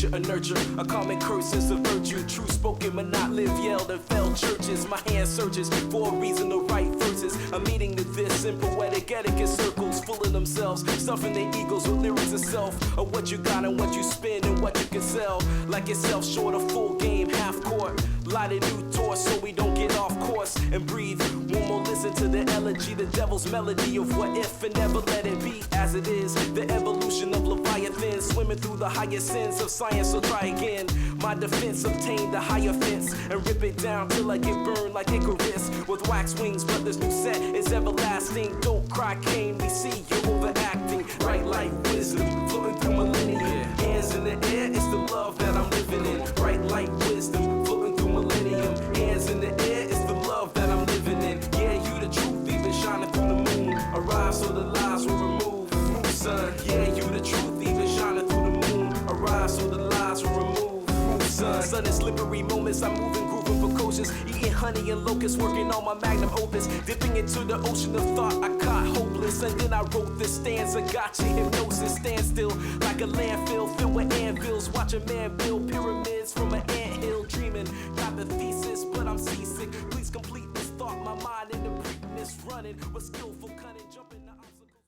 nurture, a nurture. A common curse is a virtue. True spoken, but not live yelled and fell churches. My hand searches for a reason to write verses. A meaning to this in poetic etiquette circles, full of themselves, stuffing their egos with lyrics of self, of what you got and what you spin and what you can sell. Like yourself, short a full game, half court. Light a new torch so we don't get off course and breathe. One more listen to the elegy, the devil's melody of what if, and never let it be as it is. The evolution of Leviathan, swimming through the higher sins of science, so try again. My defense obtained the higher fence and rip it down till I get burned like Icarus with wax wings. But this new set is everlasting. Don't cry, Cain, we see you overacting. Right like wisdom, floating through millennia. Hands in the air, it's the love that I'm living in. Right like wisdom, floating through millennium. Hands in the air, it's the love that I'm living in. Yeah, you the truth, even shining through the moon. Arise so the lies will remove. Son, yeah, you the truth, even shining through the moon. Arise so the lies will remove. Son, sudden slippery moments, I'm moving, grooving precocious. Eating honey and locusts, working on my magnum opus. Dipping into the ocean of thought, I caught hopeless. And then I wrote this stanza, gotcha, hypnosis. Stand still like a landfill filled with anvils. Watch a man build pyramids from an anthill. Dreaming, got the thesis, but I'm seasick. Please complete this thought, my mind in the preakness. Running with skillful cunning, jumping the obstacles.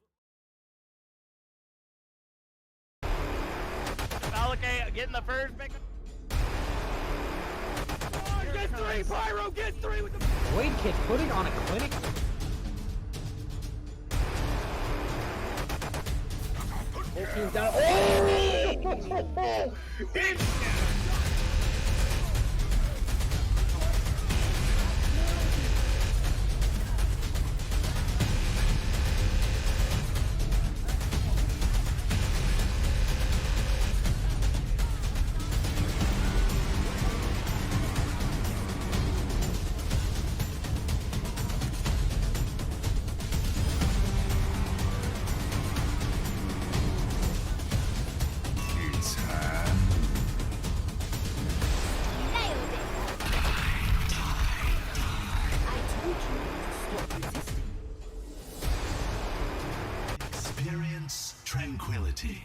Okay, getting the first pick. Oh, get three, Pyro, get three with the Wade Kid putting on a clinic. 14 down. Oh! Experience tranquility.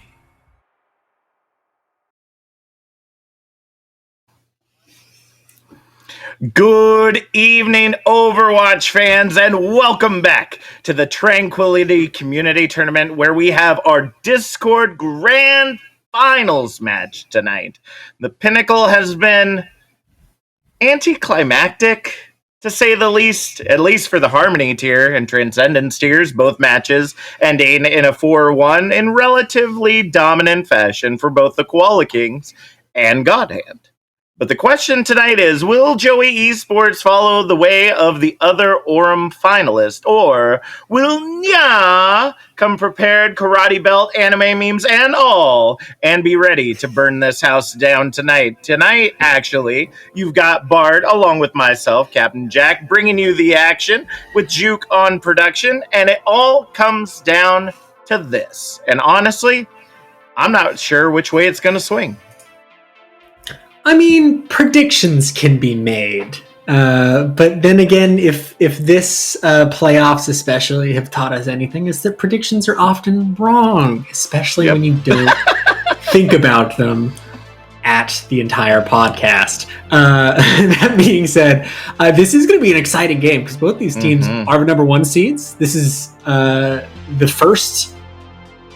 Good evening, Overwatch fans, and welcome back to the Tranquility Community Tournament, where we have our Discord Grand Finals match tonight. The Pinnacle has been anticlimactic, to say the least, at least for the Harmony tier and Transcendence tiers, both matches ending in a 4-1 in relatively dominant fashion for both the Koala Kings and Godhand. But the question tonight is, will Joey Esports follow the way of the other Orem finalist, or will NYAA come prepared, karate belt, anime memes, and all, and be ready to burn this house down tonight? Tonight, actually, you've got Bard, along with myself, Captain Jack, bringing you the action with Juke on production, and it all comes down to this. And honestly, I'm not sure which way it's going to swing. I mean, predictions can be made. But then again, if this playoffs especially have taught us anything, is that predictions are often wrong, especially when you don't think about them at the entire podcast. That being said, this is going to be an exciting game because both these teams are the number one seeds. This is the first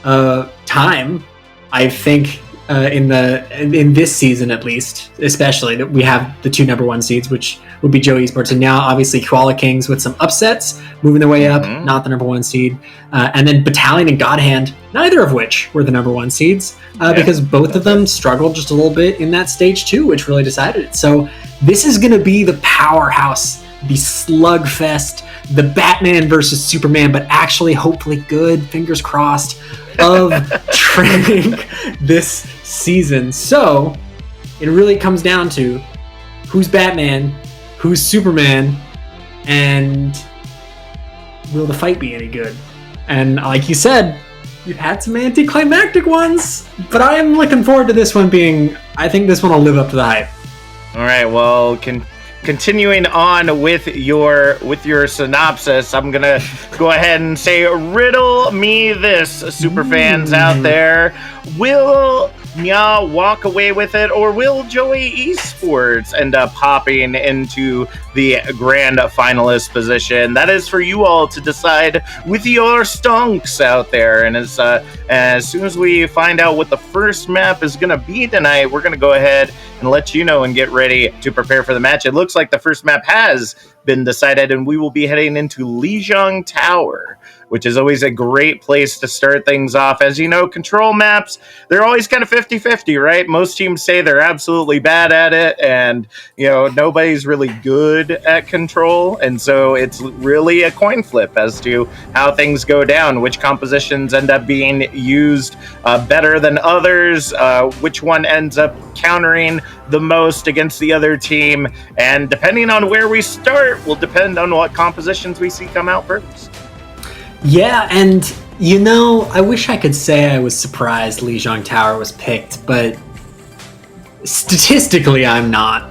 time, I think, in this season at least, especially, that we have the two number one seeds, which would be Joey Esports and now obviously Koala Kings with some upsets, moving their way up, not the number one seed, and then Battalion and Godhand, neither of which were the number one seeds, because both of them struggled just a little bit in that stage 2, which really decided it. So this is going to be the powerhouse, the slugfest, the Batman versus Superman, but actually hopefully good, fingers crossed, of Trank this season. So it really comes down to who's Batman, who's Superman, and will the fight be any good? And like you said, you've had some anticlimactic ones, but I am looking forward to this one being, I think this one will live up to the hype. All right, well, continuing on with your synopsis, I'm gonna go ahead and say, riddle me this, super fans out there. Will NYAA walk away with it, or will Joey Esports end up hopping into the grand finalist position? That is for you all to decide with your stonks out there. And as soon as we find out what the first map is going to be tonight, we're going to go ahead and let you know and get ready to prepare for the match. It looks like the first map has been decided, and we will be heading into Lijiang Tower, which is always a great place to start things off. As you know, control maps, they're always kind of 50-50, right? Most teams say they're absolutely bad at it, and, you know, nobody's really good at control, and so it's really a coin flip as to how things go down, which compositions end up being used better than others, which one ends up countering the most against the other team, and depending on where we start will depend on what compositions we see come out first. Yeah, and you know, I wish I could say I was surprised Lijiang Tower was picked, but statistically I'm not.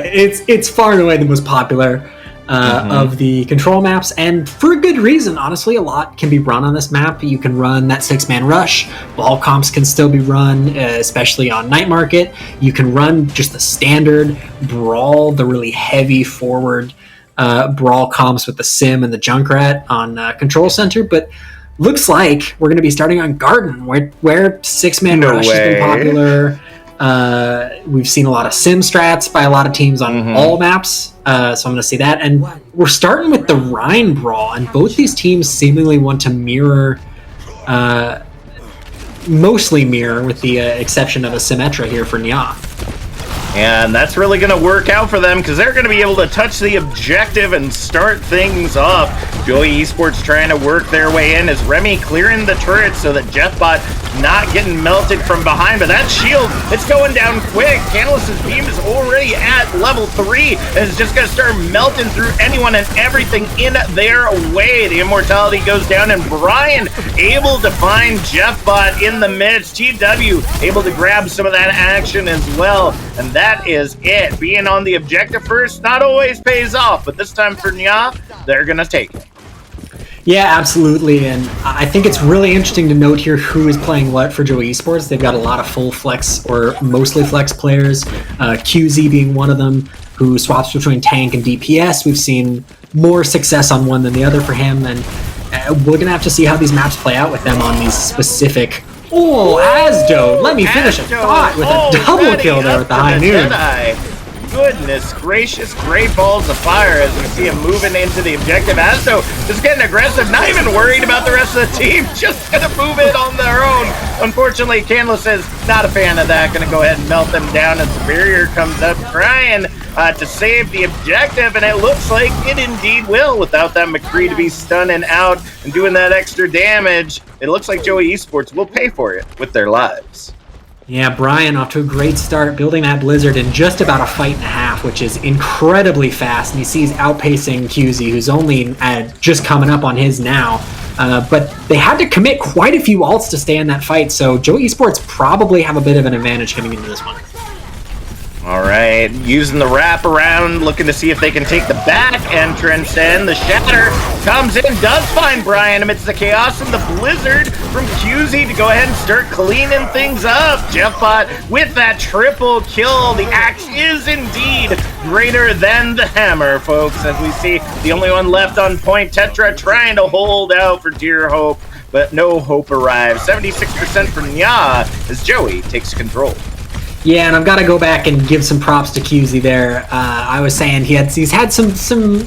It's far and away the most popular of the control maps, and for a good reason. Honestly, a lot can be run on this map. You can run that 6-man rush. Ball comps can still be run, especially on Night Market. You can run just the standard brawl, the really heavy forward brawl comps with the Sim and the Junkrat on Control Center, but looks like we're going to be starting on Garden, where 6-man rush has been popular. We've seen a lot of Sim strats by a lot of teams on all maps, so I'm going to see that. And we're starting with the Rhine Brawl, and both these teams seemingly want to mirror, mostly mirror, with the exception of a Symmetra here for NYAA. And that's really going to work out for them because they're going to be able to touch the objective and start things off. Joey Esports trying to work their way in as Remy clearing the turret so that Jeffbot not getting melted from behind. But that shield, it's going down quick. Canalis's beam is already at level 3 and is just going to start melting through anyone and everything in their way. The immortality goes down, and Brian able to find Jeffbot in the midst. TW able to grab some of that action as well. And that is it. Being on the objective first not always pays off, but this time for NYAA, they're going to take it. Yeah, absolutely, and I think it's really interesting to note here who is playing what for Joey Esports. They've got a lot of full flex or mostly flex players, QZ being one of them, who swaps between tank and DPS. We've seen more success on one than the other for him, and we're going to have to see how these maps play out with them on these specific... Oh, Asdo! Let me finish a thought with a double kill there with the high noon. Goodness gracious, great balls of fire as we see him moving into the objective. Asdo just getting aggressive, not even worried about the rest of the team, just gonna move it on their own. Unfortunately, Canlis is not a fan of that, gonna go ahead and melt them down, and Superior comes up trying to save the objective, and it looks like it indeed will. Without that McCree to be stunning out and doing that extra damage, it looks like Joey Esports will pay for it with their lives. Yeah, Brian off to a great start, building that Blizzard in just about a fight and a half, which is incredibly fast, and you see he's outpacing QZ, who's only just coming up on his now. But they had to commit quite a few ults to stay in that fight, so Joey Esports probably have a bit of an advantage coming into this one. All right, using the wrap around, looking to see if they can take the back entrance in. The Shatter comes in, does find Brian amidst the chaos and the Blizzard from QZ to go ahead and start cleaning things up. Jeffbot with that triple kill. The axe is indeed greater than the hammer, folks, as we see the only one left on point. Tetra trying to hold out for dear hope, but no hope arrives. 76% for NYAA as Joey takes control. Yeah, and I've got to go back and give some props to QZ there. I was saying he's had some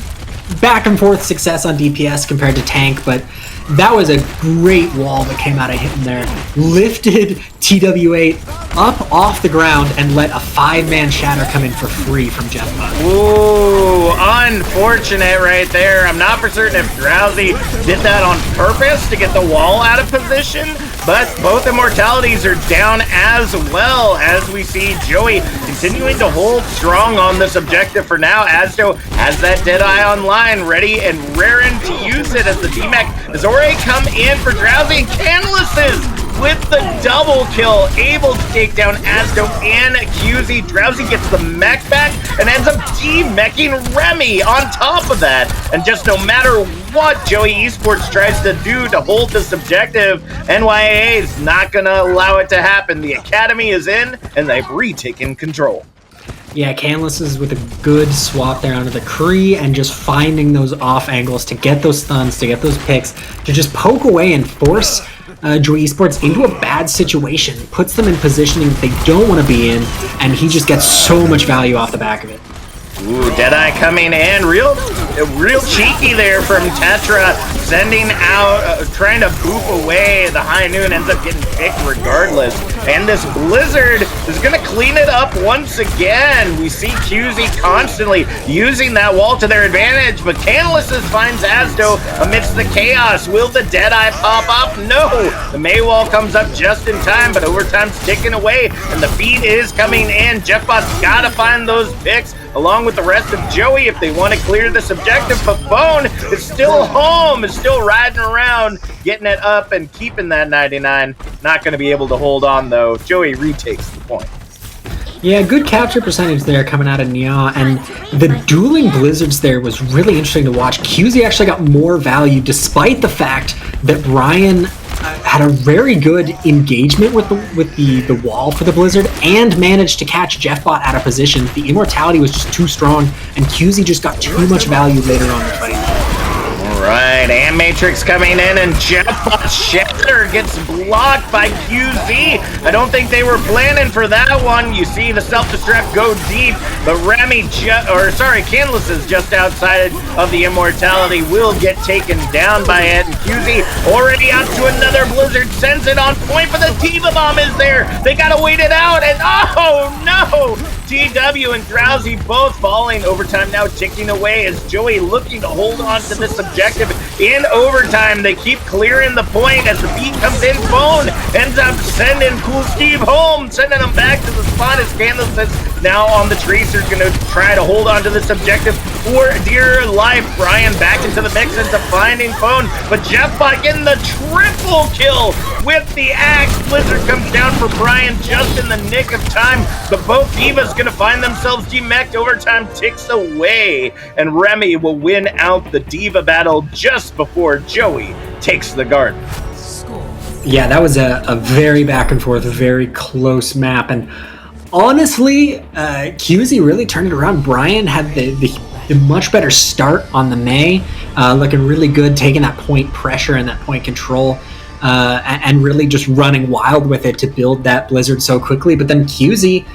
back and forth success on DPS compared to tank, but that was a great wall that came out of him there. Lifted TW8 up off the ground and let a 5-man shatter come in for free from Jeffbot. Ooh, unfortunate right there. I'm not for certain if Drowsy did that on purpose to get the wall out of position, but both immortalities are down as well, as we see Joey continuing to hold strong on this objective for now. Asdo has that Deadeye online, ready and raring to use it as the DMAC has already come in for Drowsy, and Canlis is with the double kill, able to take down Asdo and QZ. Drowsy gets the mech back and ends up de-meching Remy on top of that. And just no matter what Joey Esports tries to do to hold this objective, NYAA is not going to allow it to happen. The Academy is in, and they've retaken control. Yeah, Canlis is with a good swap there onto the Kree and just finding those off angles to get those stuns, to get those picks, to just poke away and force Joey Esports into a bad situation. Puts them in positioning that they don't want to be in, and he just gets so much value off the back of it. Ooh, Deadeye coming in, real cheeky there from Tetra, sending out, trying to boop away the High Noon, ends up getting picked regardless. And this Blizzard is going to clean it up once again. We see QZ constantly using that wall to their advantage, but Canalisis finds Asdo amidst the chaos. Will the Deadeye pop up? No! The May wall comes up just in time, but overtime's ticking away, and the feed is coming in. Jeffbot's got to find those picks along with the rest of Joey if they want to clear this objective, but Bone is still home, is still riding around, getting it up and keeping that 99. Not going to be able to hold on though. Joey retakes the point. Yeah, good capture percentage there coming out of NYAA, and the dueling Blizzards there was really interesting to watch. QZ actually got more value despite the fact that Ryan had a very good engagement with the wall for the Blizzard and managed to catch Jeffbot out of position. The immortality was just too strong, and QZ just got too much value later on in the fight. Alright, Matrix coming in, and Jeffbot's Shatter gets blocked by QZ. I don't think they were planning for that one. You see the self-destruct go deep, but Canlis is just outside of the immortality, will get taken down by it, and QZ already out to another Blizzard, sends it on point, but the Diva Bomb is there. They gotta wait it out, and oh no! TW and Drowsy both falling. Overtime now ticking away as Joey looking to hold on to this objective in overtime. They keep clearing the point as the beat comes in. Bone ends up sending Cool Steve home, sending him back to the spot as Candace is now on the Tracer, going to try to hold on to this objective for dear life. Brian back into the mix, into finding Bone, but Jeffbot getting the triple kill with the axe. Blizzard comes down for Brian just in the nick of time, but both Divas going to find themselves demeched. Overtime ticks away, and Remy will win out the Diva battle just before Joey takes the garden. Yeah, that was a very back and forth, very close map, and honestly, QZ really turned it around. Brian had the much better start on the May, looking really good, taking that point pressure and that point control, and really just running wild with it to build that Blizzard so quickly. But then QZ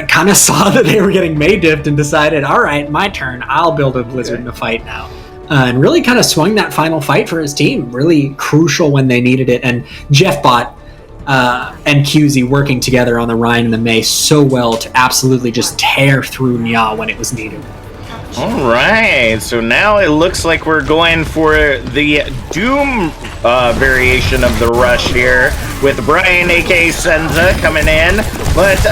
kind of saw that they were getting May dipped and decided, all right, my turn, I'll build a Blizzard in a fight now. And really kind of swung that final fight for his team, really crucial when they needed it. And Jeffbot and QZ working together on the Ryan and the May so well to absolutely just tear through NYAA when it was needed. All right, so now it looks like we're going for the Doom variation of the rush here with Brian, aka Senza, coming in. But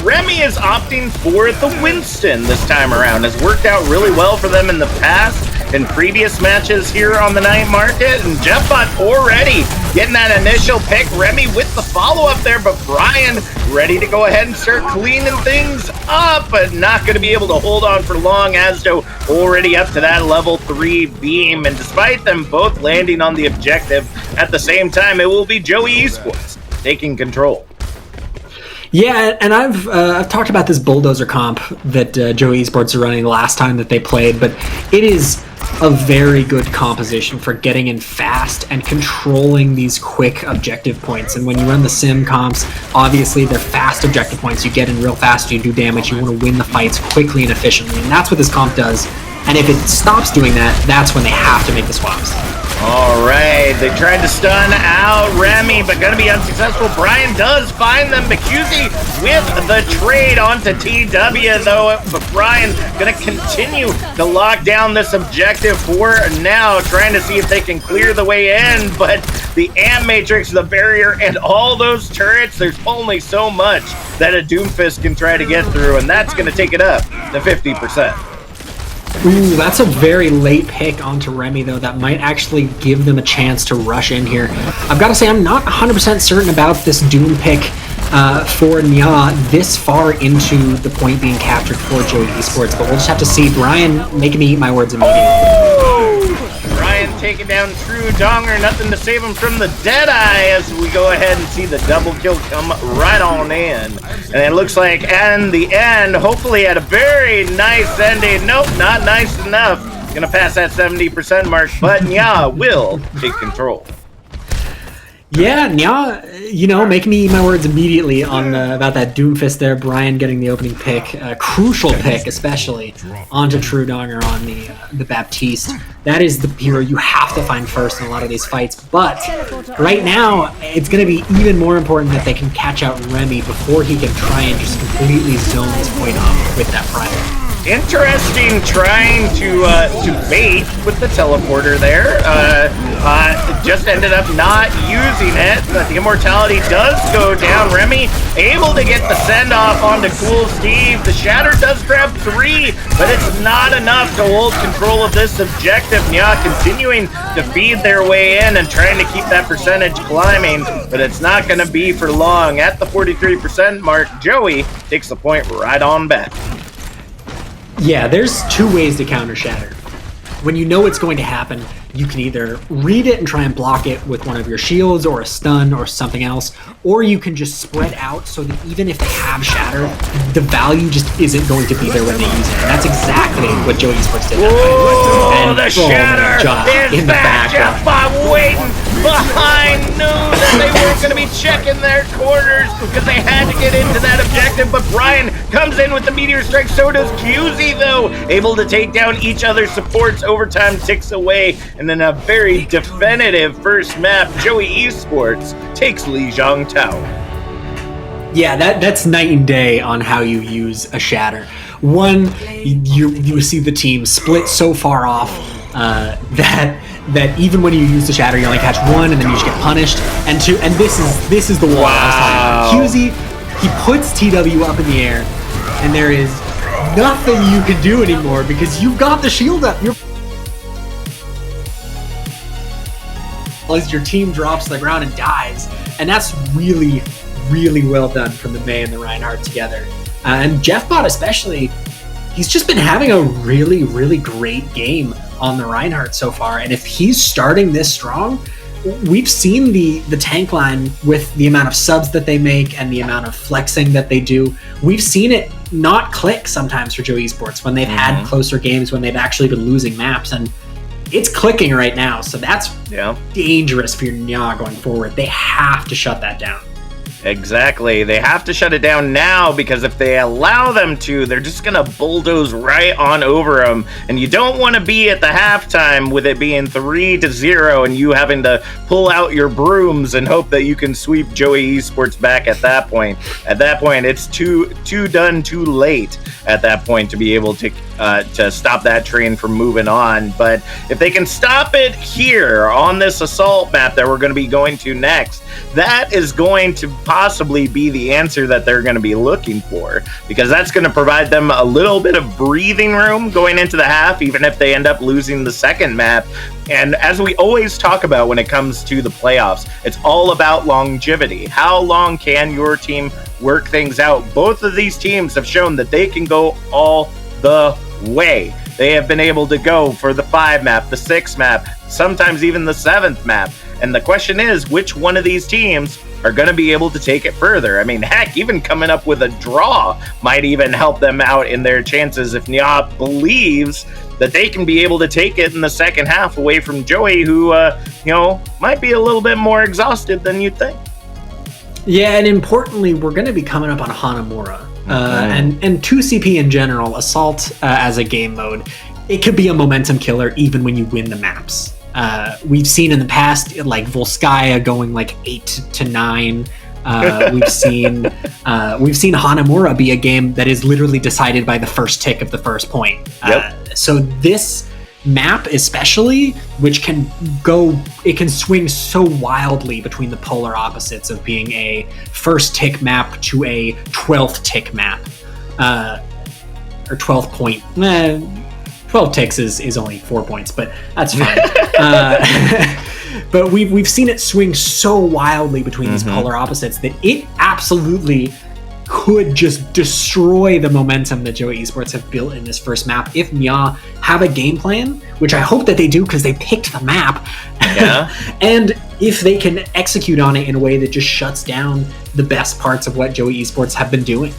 Remy is opting for the Winston this time around. Has worked out really well for them in the past, in previous matches here on the night market. And Jeffbot already getting that initial pick. Remy with the follow-up there, but Brian ready to go ahead and start cleaning things up, but not going to be able to hold on for long. Asdo already up to that level 3 beam, and despite them both landing on the objective at the same time, it will be Joey Esports taking control. Yeah, and I've talked about this bulldozer comp that Joey Esports are running last time that they played, but it is a very good composition for getting in fast and controlling these quick objective points. And when you run the sim comps, obviously they're fast objective points. You get in real fast, you do damage, you want to win the fights quickly and efficiently, and that's what this comp does. And if it stops doing that, that's when they have to make the swaps. All right, they tried to stun out Remy, but going to be unsuccessful. Brian does find them, but QZ with the trade onto TW, though. But Brian going to continue to lock down this objective for now, trying to see if they can clear the way in. But the Amp Matrix, the barrier, and all those turrets, there's only so much that a Doomfist can try to get through, and that's going to take it up to 50%. Ooh, that's a very late pick onto Remy, though. That might actually give them a chance to rush in here. I've got to say, I'm not 100% certain about this Doom pick for NYAA this far into the point being captured for Joey Esports, but we'll just have to see. Brian making me eat my words immediately. Brian taking down True Donger, nothing to save him from the Deadeye as we go ahead and see the double kill come right on in. And it looks like in the end, hopefully at a very nice ending. Nope, not nice enough. Gonna pass that 70% mark, but NYAA will take control. Yeah, NYAA, making me eat my words immediately on about that Doomfist there. Brian getting the opening pick, a crucial pick, especially onto True Donger on the Baptiste. That is the hero you have to find first in a lot of these fights. But right now, it's going to be even more important that they can catch out Remy before he can try and just completely zone this point off with that primer. Interesting trying to bait with the teleporter there. Just ended up not using it, but the immortality does go down. Remy able to get the send-off onto Cool Steve. The Shatter does grab 3, but it's not enough to hold control of this objective. NYAA continuing to feed their way in and trying to keep that percentage climbing, but it's not going to be for long. At the 43% mark, Joey takes the point right on back. Yeah, there's 2 ways to counter Shatter. When you know it's going to happen, you can either read it and try and block it with one of your shields or a stun or something else, or you can just spread out so that even if they have Shatter, the value just isn't going to be there when they use it. And that's exactly what Joey Esports did. Oh, the Shatter is back. Jeff Bob waiting behind, knew that they weren't going to be checking their corners because they had to get into that objective, but Brian comes in with the Meteor Strike. So does QZ, though, able to take down each other's supports. Overtime ticks away, and then a very definitive first map. Joey Esports takes Lijiang Tower. Yeah, that's night and day on how you use a Shatter. One, you see the team split so far off that even when you use the Shatter, you only catch 1, and then you just get punished. And 2, and this is the wall I was talking about. QZ, he puts TW up in the air, and there is nothing you can do anymore because you've got the shield up. As your team drops to the ground and dies, and that's really, really well done from the May and the Reinhardt together. And Jeffbot especially, he's just been having a really, really great game on the Reinhardt so far. And if he's starting this strong, we've seen the tank line with the amount of subs that they make and the amount of flexing that they do. We've seen it not click sometimes for Joe Esports when they've had closer games, when they've actually been losing maps, and it's clicking right now. So that's dangerous for your NYAA going forward. They have to shut that down. Exactly. They have to shut it down now, because if they allow them to, they're just going to bulldoze right on over them. And you don't want to be at the halftime with it being 3-0 and you having to pull out your brooms and hope that you can sweep Joey Esports back at that point. At that point, it's too done too late at that point to be able to stop that train from moving on. But if they can stop it here on this assault map that we're going to be going to next, that is going to possibly be the answer that they're going to be looking for, because that's going to provide them a little bit of breathing room going into the half, even if they end up losing the second map. And as we always talk about when it comes to the playoffs, it's all about longevity. How long can your team work things out? Both of these teams have shown that they can go all the way. They have been able to go for the 5 map, the 6 map, sometimes even the 7th map. And the question is, which one of these teams are going to be able to take it further? I mean, heck, even coming up with a draw might even help them out in their chances if NYAA believes that they can be able to take it in the second half away from Joey, who, might be a little bit more exhausted than you'd think. Yeah, and importantly, we're going to be coming up on Hanamura. And 2CP in general, Assault as a game mode, it could be a momentum killer even when you win the maps. We've seen in the past, like Volskaya going like 8-9. We've seen Hanamura be a game that is literally decided by the first tick of the first point. So this map especially, which can swing so wildly between the polar opposites of being a first tick map to a 12th tick map, or 12th point. 12 ticks is only 4 points, but that's fine. But we've seen it swing so wildly between these polar opposites that it absolutely could just destroy the momentum that Joey Esports have built in this first map if NYAA have a game plan, which I hope that they do because they picked the map. Yeah. And if they can execute on it in a way that just shuts down the best parts of what Joey Esports have been doing.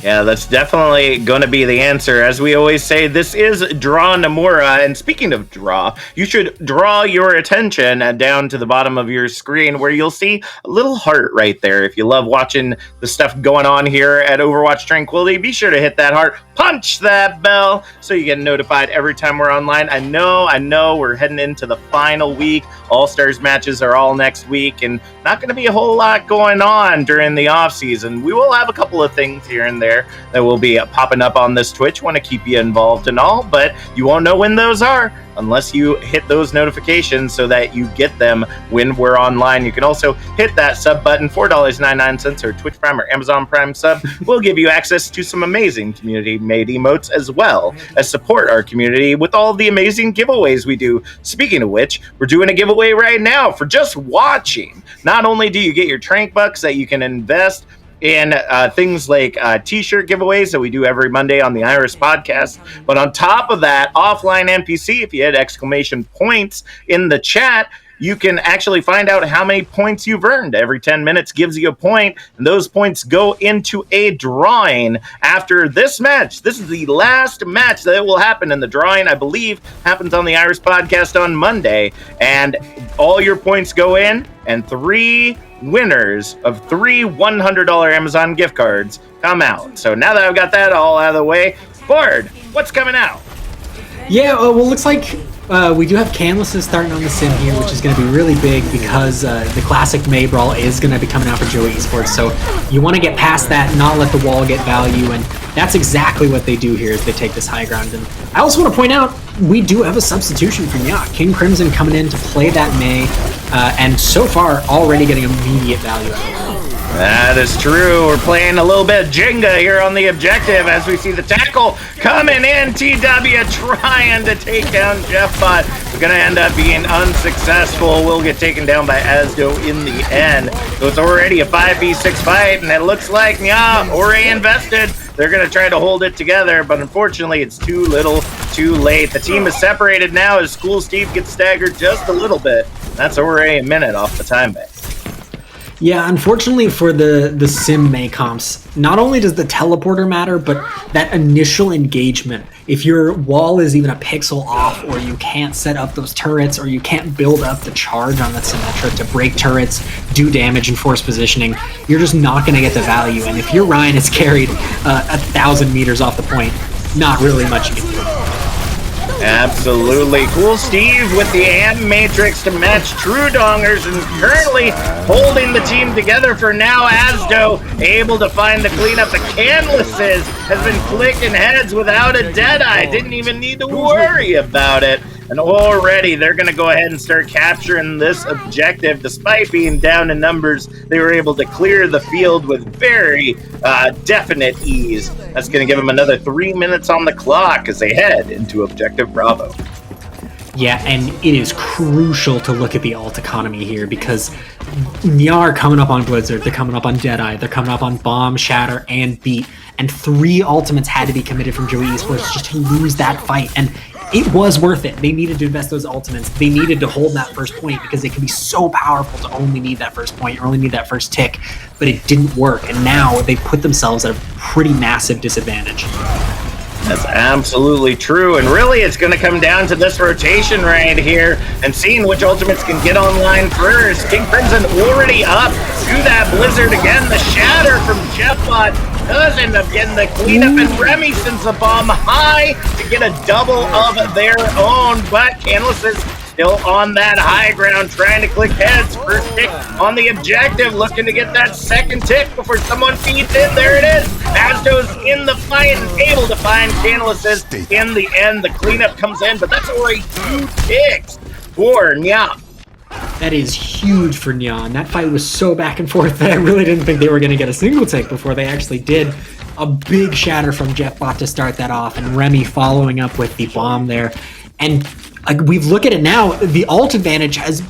Yeah, that's definitely going to be the answer. As we always say, this is Draw Nomura. And speaking of draw, you should draw your attention down to the bottom of your screen where you'll see a little heart right there. If you love watching the stuff going on here at Overwatch Tranquility, be sure to hit that heart, punch that bell so you get notified every time we're online. I know we're heading into the final week. All-Stars matches are all next week, and not going to be a whole lot going on during the off-season. We will have a couple of things here and there that will be popping up on this Twitch. Want to keep you involved and all, but you won't know when those are unless you hit those notifications so that you get them when we're online. You can also hit that sub button, $4.99 or Twitch Prime or Amazon Prime sub. We'll give you access to some amazing community-made emotes as well as support our community with all the amazing giveaways we do. Speaking of which, we're doing a giveaway right now for just watching. Not only do you get your Trank Bucks that you can invest in things like t-shirt giveaways that we do every Monday on the Iris podcast. But on top of that, offline NPC, if you hit exclamation points in the chat, you can actually find out how many points you've earned. Every 10 minutes gives you a point, and those points go into a drawing after this match. This is the last match that will happen, in the drawing, I believe, happens on the Iris podcast on Monday, and all your points go in, and 3 winners of 3 $100 Amazon gift cards come out. So now that I've got that all out of the way, Ford, what's coming out? Yeah, well, looks like we do have canvases starting on the sim here, which is going to be really big because the classic May Brawl is going to be coming out for Joey Esports. So you want to get past that, not let the wall get value, and that's exactly what they do here is they take this high ground. And I also want to point out, we do have a substitution for NYAA. King Crimson coming in to play that May, and so far already getting immediate value out of it. That is true. We're playing a little bit of Jenga here on the objective as we see the tackle coming in. TW trying to take down Jeffbot. We're going to end up being unsuccessful. We'll get taken down by Asdo in the end. So it's already a 5v6 fight, and it looks like NYAA already invested. They're going to try to hold it together, but unfortunately it's too little, too late. The team is separated now as School Steve gets staggered just a little bit. That's already a minute off the time bank. Yeah, unfortunately for the sim May comps, not only does the teleporter matter, but that initial engagement. If your wall is even a pixel off, or you can't set up those turrets, or you can't build up the charge on that Symmetra to break turrets, do damage, and force positioning, you're just not going to get the value. And if your Ryan is carried 1,000 meters off the point, not really much you can do. Absolutely. Cool Steve with the Am Matrix to match True Dongers, and currently holding the team together for now. Asdo able to find the cleanup. The Canvases has been flicking heads without a Deadeye. Didn't even need to worry about it. And already they're going to go ahead and start capturing this objective. Despite being down in numbers, they were able to clear the field with very definite ease. That's going to give them another 3 minutes on the clock as they head into Objective Bravo. Yeah, and it is crucial to look at the alt economy here because NYAA are coming up on Blizzard, they're coming up on Deadeye, they're coming up on Bomb, Shatter, and Beat, and 3 ultimates had to be committed from Joey Esports just to lose that fight, and it was worth it. They needed to invest those ultimates. They needed to hold that first point because it can be so powerful to only need that first point, or only need that first tick, but it didn't work, and now they put themselves at a pretty massive disadvantage. That's absolutely true, and really it's going to come down to this rotation right here and seeing which ultimates can get online first. King Crimson already up to that Blizzard again. The Shatter from Jeffbot does end up getting the cleanup, and Remy sends the bomb high to get a double of their own, but Canlis is still on that high ground, trying to click heads. First tick on the objective, looking to get that second tick before someone feeds in. There it is. Asdo's in the fight and able to find Canalises in the end. The cleanup comes in, but that's already 2 ticks for NYAA. That is huge for NYAA, and that fight was so back and forth that I really didn't think they were going to get a single tick before they actually did. A big shatter from Jetbot to start that off, and Remy following up with the bomb there. And we look at it now, the ult advantage has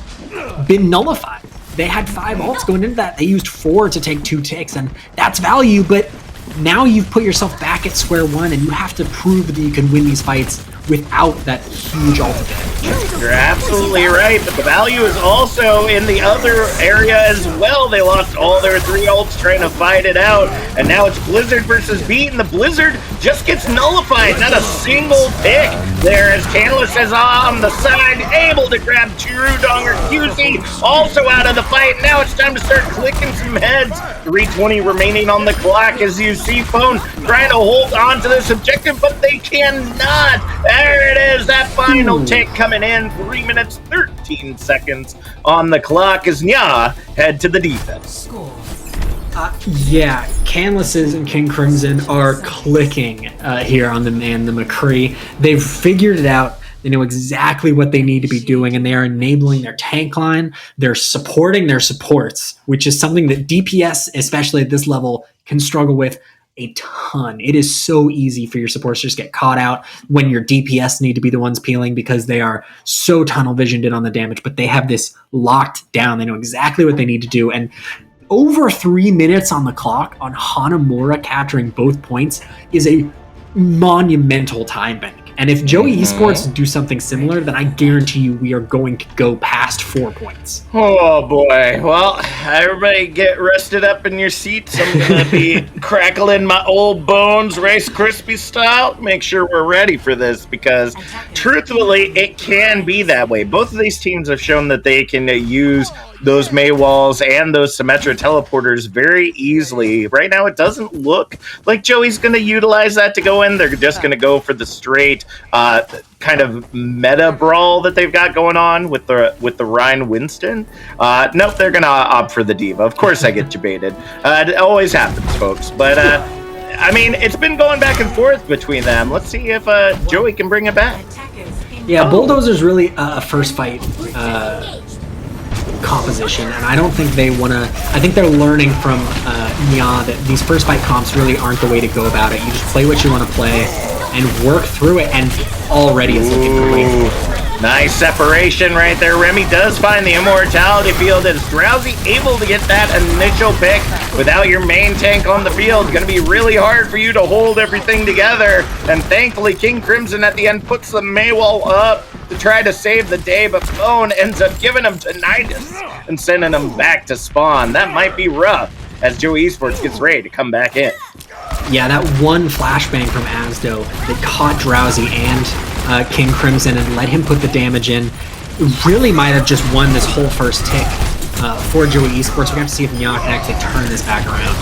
been nullified. They had 5 ults going into that. They used 4 to take 2 ticks, and that's value, but now you've put yourself back at square one, and you have to prove that you can win these fights without that huge ult advantage. You're absolutely right, but the value is also in the other area as well. They lost all their 3 ults trying to fight it out, and now it's Blizzard versus Beat, and the Blizzard just gets nullified. Not a single pick there as Canlis is on the side, able to grab Donger QC, also out of the fight. Now it's time to start clicking some heads. 3:20 remaining on the clock as you see Phone trying to hold on to this objective, but they cannot. There it is, that final tick coming in, 3 minutes, 13 seconds on the clock as NYAA head to the defense. Yeah, Canlises and King Crimson are clicking here on the McCree. They've figured it out. They know exactly what they need to be doing, and they are enabling their tank line. They're supporting their supports, which is something that DPS, especially at this level, can struggle with a ton. It is so easy for your supports to just get caught out when your DPS need to be the ones peeling because they are so tunnel visioned in on the damage, but they have this locked down. They know exactly what they need to do. And over 3 minutes on the clock on Hanamura capturing both points is a monumental time bank. And if Joey Esports do something similar, then I guarantee you we are going to go past 4 points. Oh boy. Well, everybody get rested up in your seats. I'm going to be crackling my old bones Rice Krispie style. Make sure we're ready for this because truthfully, it can be that way. Both of these teams have shown that they can use those May walls and those Symmetra teleporters very easily. Right now, it doesn't look like Joey's going to utilize that to go in. They're just going to go for the straight kind of meta brawl that they've got going on with the Ryan Winston. Nope, they're going to opt for the D.Va. Of course, I get you baited. It always happens, folks. But I mean, it's been going back and forth between them. Let's see if Joey can bring it back. Yeah, Bulldozer's really a first fight composition, and I don't think they want to. I think they're learning from NYAA that these first fight comps really aren't the way to go about it. You just play what you want to play and work through it, and already it's looking great. Nice separation right there. Remy does find the immortality field as Drowsy able to get that initial pick without your main tank on the field. Going to be really hard for you to hold everything together, and thankfully King Crimson at the end puts the Maywall up to try to save the day, but Phone ends up giving him tinnitus and sending him back to spawn. That might be rough as Joey Esports gets ready to come back in. Yeah, that one flashbang from Asdo that caught Drowsy and King Crimson and let him put the damage in really might have just won this whole first tick for Joey Esports. We're going to have to see if NYAA can actually turn this back around.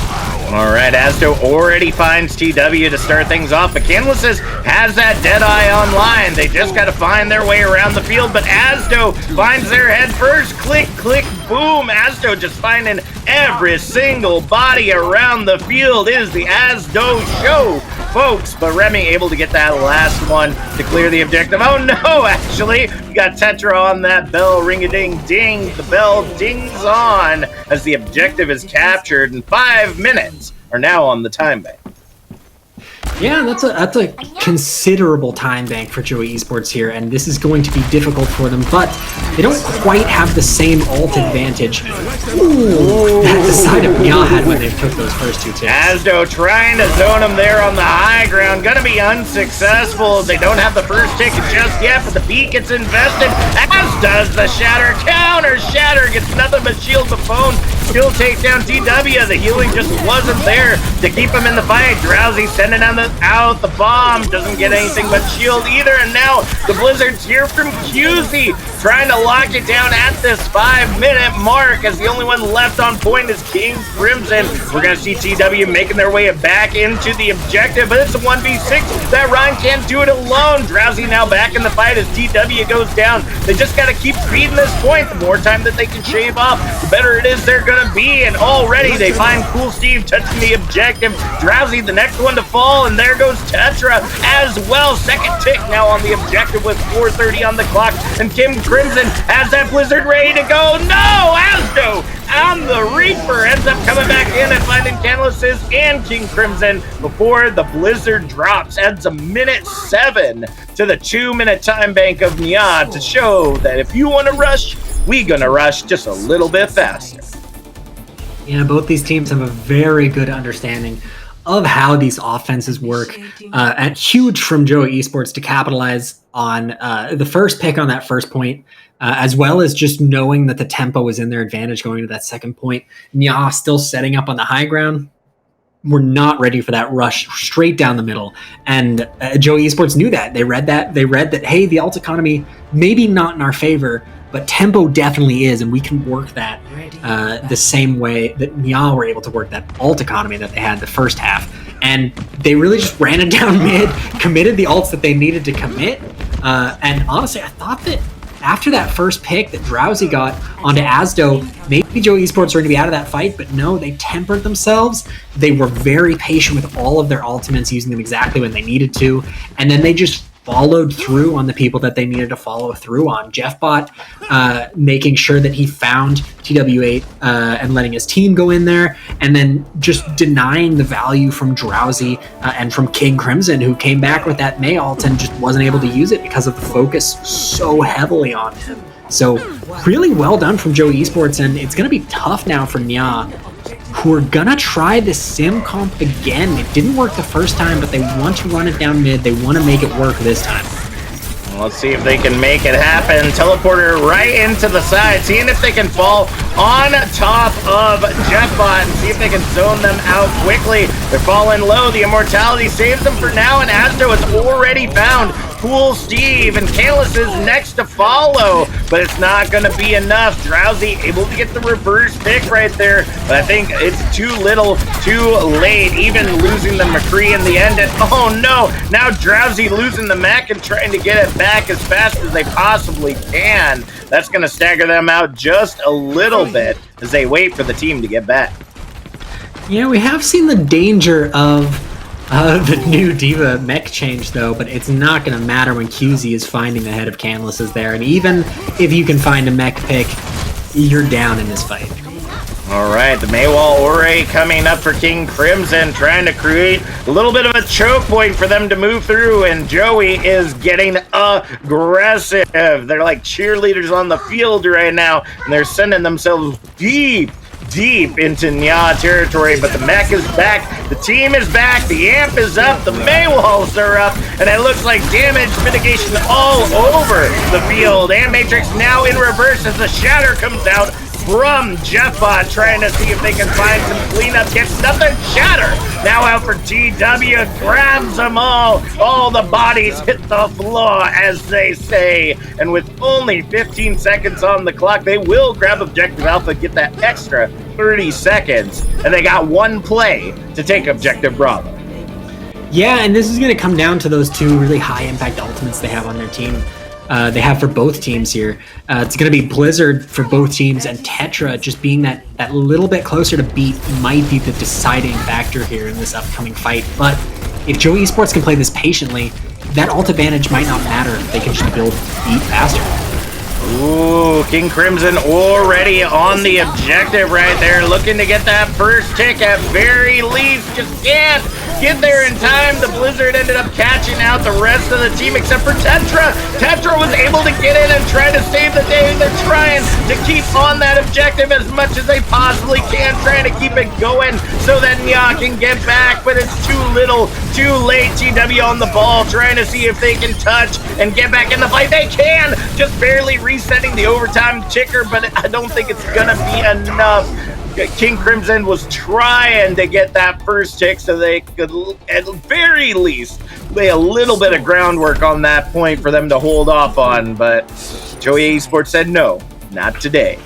All right, Asdo already finds TW to start things off, but Canlis has that Deadeye online. They just got to find their way around the field, but Asdo finds their head first. Click, click, boom. Asdo just finding every single body around the field. It is the Asdo show, folks. But Remy able to get that last one to clear the objective. Oh no, actually, we got Tetra on that bell. Ring-a-ding-ding. The bell dings on as the objective is captured in 5 minutes. Are now on the time bank. Yeah, that's a considerable time bank for Joey Esports here, and this is going to be difficult for them, but they don't quite have the same ult advantage that the side of NYAA had when they took those first 2 ticks. Asdo trying to zone him there on the high ground, gonna be unsuccessful. They don't have the first ticket just yet, but the beat gets invested, as does the Shatter. Counter Shatter gets nothing but shield the Phone. Still takes down TW. The healing just wasn't there to keep him in the fight. Drowsy sending out the bomb. Doesn't get anything but shield either. And now the Blizzard's here from QZ, trying to lock it down at this 5-minute mark as the only one left on point is King Crimson. We're going to see TW making their way back into the objective, but it's a 1v6. That Ryan can't do it alone. Drowsy now back in the fight as TW goes down. They just got to keep feeding this point. The more time that they can shave off, the better it is they're going to be. And already they find Cool Steve touching the objective. Drowsy the next one to fall, and there goes Tetra as well. Second tick now on the objective with 4:30 on the clock, and King Crimson has that Blizzard ready to go. No! Asdo on the Reaper ends up coming back in and finding Canalices and King Crimson before the Blizzard drops. Adds a minute 7 to the 2-minute time bank of NYAA to show that if you want to rush, we gonna rush just a little bit faster. Yeah, both these teams have a very good understanding of how these offenses work. And huge from Joey Esports to capitalize on the first pick on that first point, as well as just knowing that the tempo was in their advantage going to that second point. NYAA still setting up on the high ground. We're not ready for that rush straight down the middle. And Joey Esports knew that. They read that. They read that, hey, the alt economy, maybe not in our favor, but tempo definitely is, and we can work that the same way that NYAA were able to work that alt economy that they had the first half. And they really just ran it down mid, committed the alts that they needed to commit. And honestly, I thought that after that first pick that Drowsy got onto Asdo, maybe Joe Esports were going to be out of that fight, but no, they tempered themselves. They were very patient with all of their ultimates, using them exactly when they needed to. And then they just followed through on the people that they needed to follow through on. Jeffbot making sure that he found TW8 and letting his team go in there, and then just denying the value from Drowsy and from King Crimson, who came back with that May ult and just wasn't able to use it because of the focus so heavily on him. So really well done from Joey Esports, and it's going to be tough now for NYAA, who are going to try the sim comp again. It didn't work the first time, but they want to run it down mid. They want to make it work this time. Let's see if they can make it happen. Teleporter right into the side, seeing if they can fall on top of Jeffbot and see if they can zone them out quickly. They're falling low. The Immortality saves them for now, and Asdo has already found Pool Steve, and Kalis is next to follow, but it's not going to be enough. Drowsy able to get the reverse pick right there, but I think it's too little, too late, even losing the McCree in the end. And oh no, now Drowsy losing the Mac and trying to get it back as fast as they possibly can. That's going to stagger them out just a little bit as they wait for the team to get back. Yeah, we have seen the danger of the new D.Va mech change, though, but it's not going to matter when QZ is finding the head of Canlis is there. And even if you can find a mech pick, you're down in this fight. All right, the Maywall Ore coming up for King Crimson, trying to create a little bit of a choke point for them to move through, and Joey is getting aggressive. They're like cheerleaders on the field right now, and they're sending themselves deep into NYAA territory, but the mech is back, the team is back, the amp is up, the Maywalls are up, and it looks like damage mitigation all over the field. And Matrix now in reverse as the shatter comes out from Jeffbot, trying to see if they can find some cleanup. Gets nothing. Shatter now out for TW, grabs them all the bodies hit the floor, as they say, and with only 15 seconds on the clock, they will grab Objective Alpha, get that extra 30 seconds, and they got one play to take Objective Bravo. Yeah, and this is going to come down to those two really high impact ultimates they have on their team. They have for both teams here. It's going to be Blizzard for both teams, and Tetra just being that little bit closer to beat might be the deciding factor here in this upcoming fight. But if Joey Esports can play this patiently, that ult advantage might not matter if they can just build beat faster. Ooh, King Crimson already on the objective right there, looking to get that first tick at very least. Just can't get there in time. The Blizzard ended up catching out the rest of the team except for Tetra. Tetra was able to get in and try to save the day. They're trying to keep on that objective as much as they possibly can, trying to keep it going so that NYAA can get back, but it's too little, too late. TW on the ball, trying to see if they can touch and get back in the fight. They can, just barely resetting the overtime ticker, but I don't think it's gonna be enough. King Crimson was trying to get that first tick so they could at very least lay a little bit of groundwork on that point for them to hold off on, but Joey Esports said no, not today.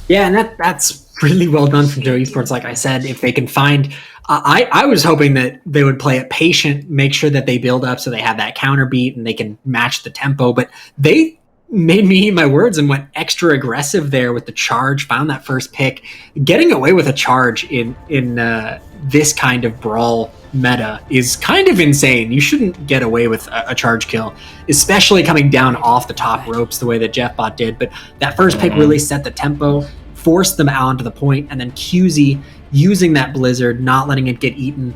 Yeah, and that's really well done from Joey Esports. Like I said, if they can find, I was hoping that they would play it patient, make sure that they build up so they have that counter beat and they can match the tempo, but they made me eat my words and went extra aggressive there with the charge, found that first pick. Getting away with a charge in this kind of brawl meta is kind of insane. You shouldn't get away with a charge kill, especially coming down off the top ropes the way that JeffBot did. But that first pick really set the tempo, forced them out onto the point, and then QZ using that Blizzard, not letting it get eaten,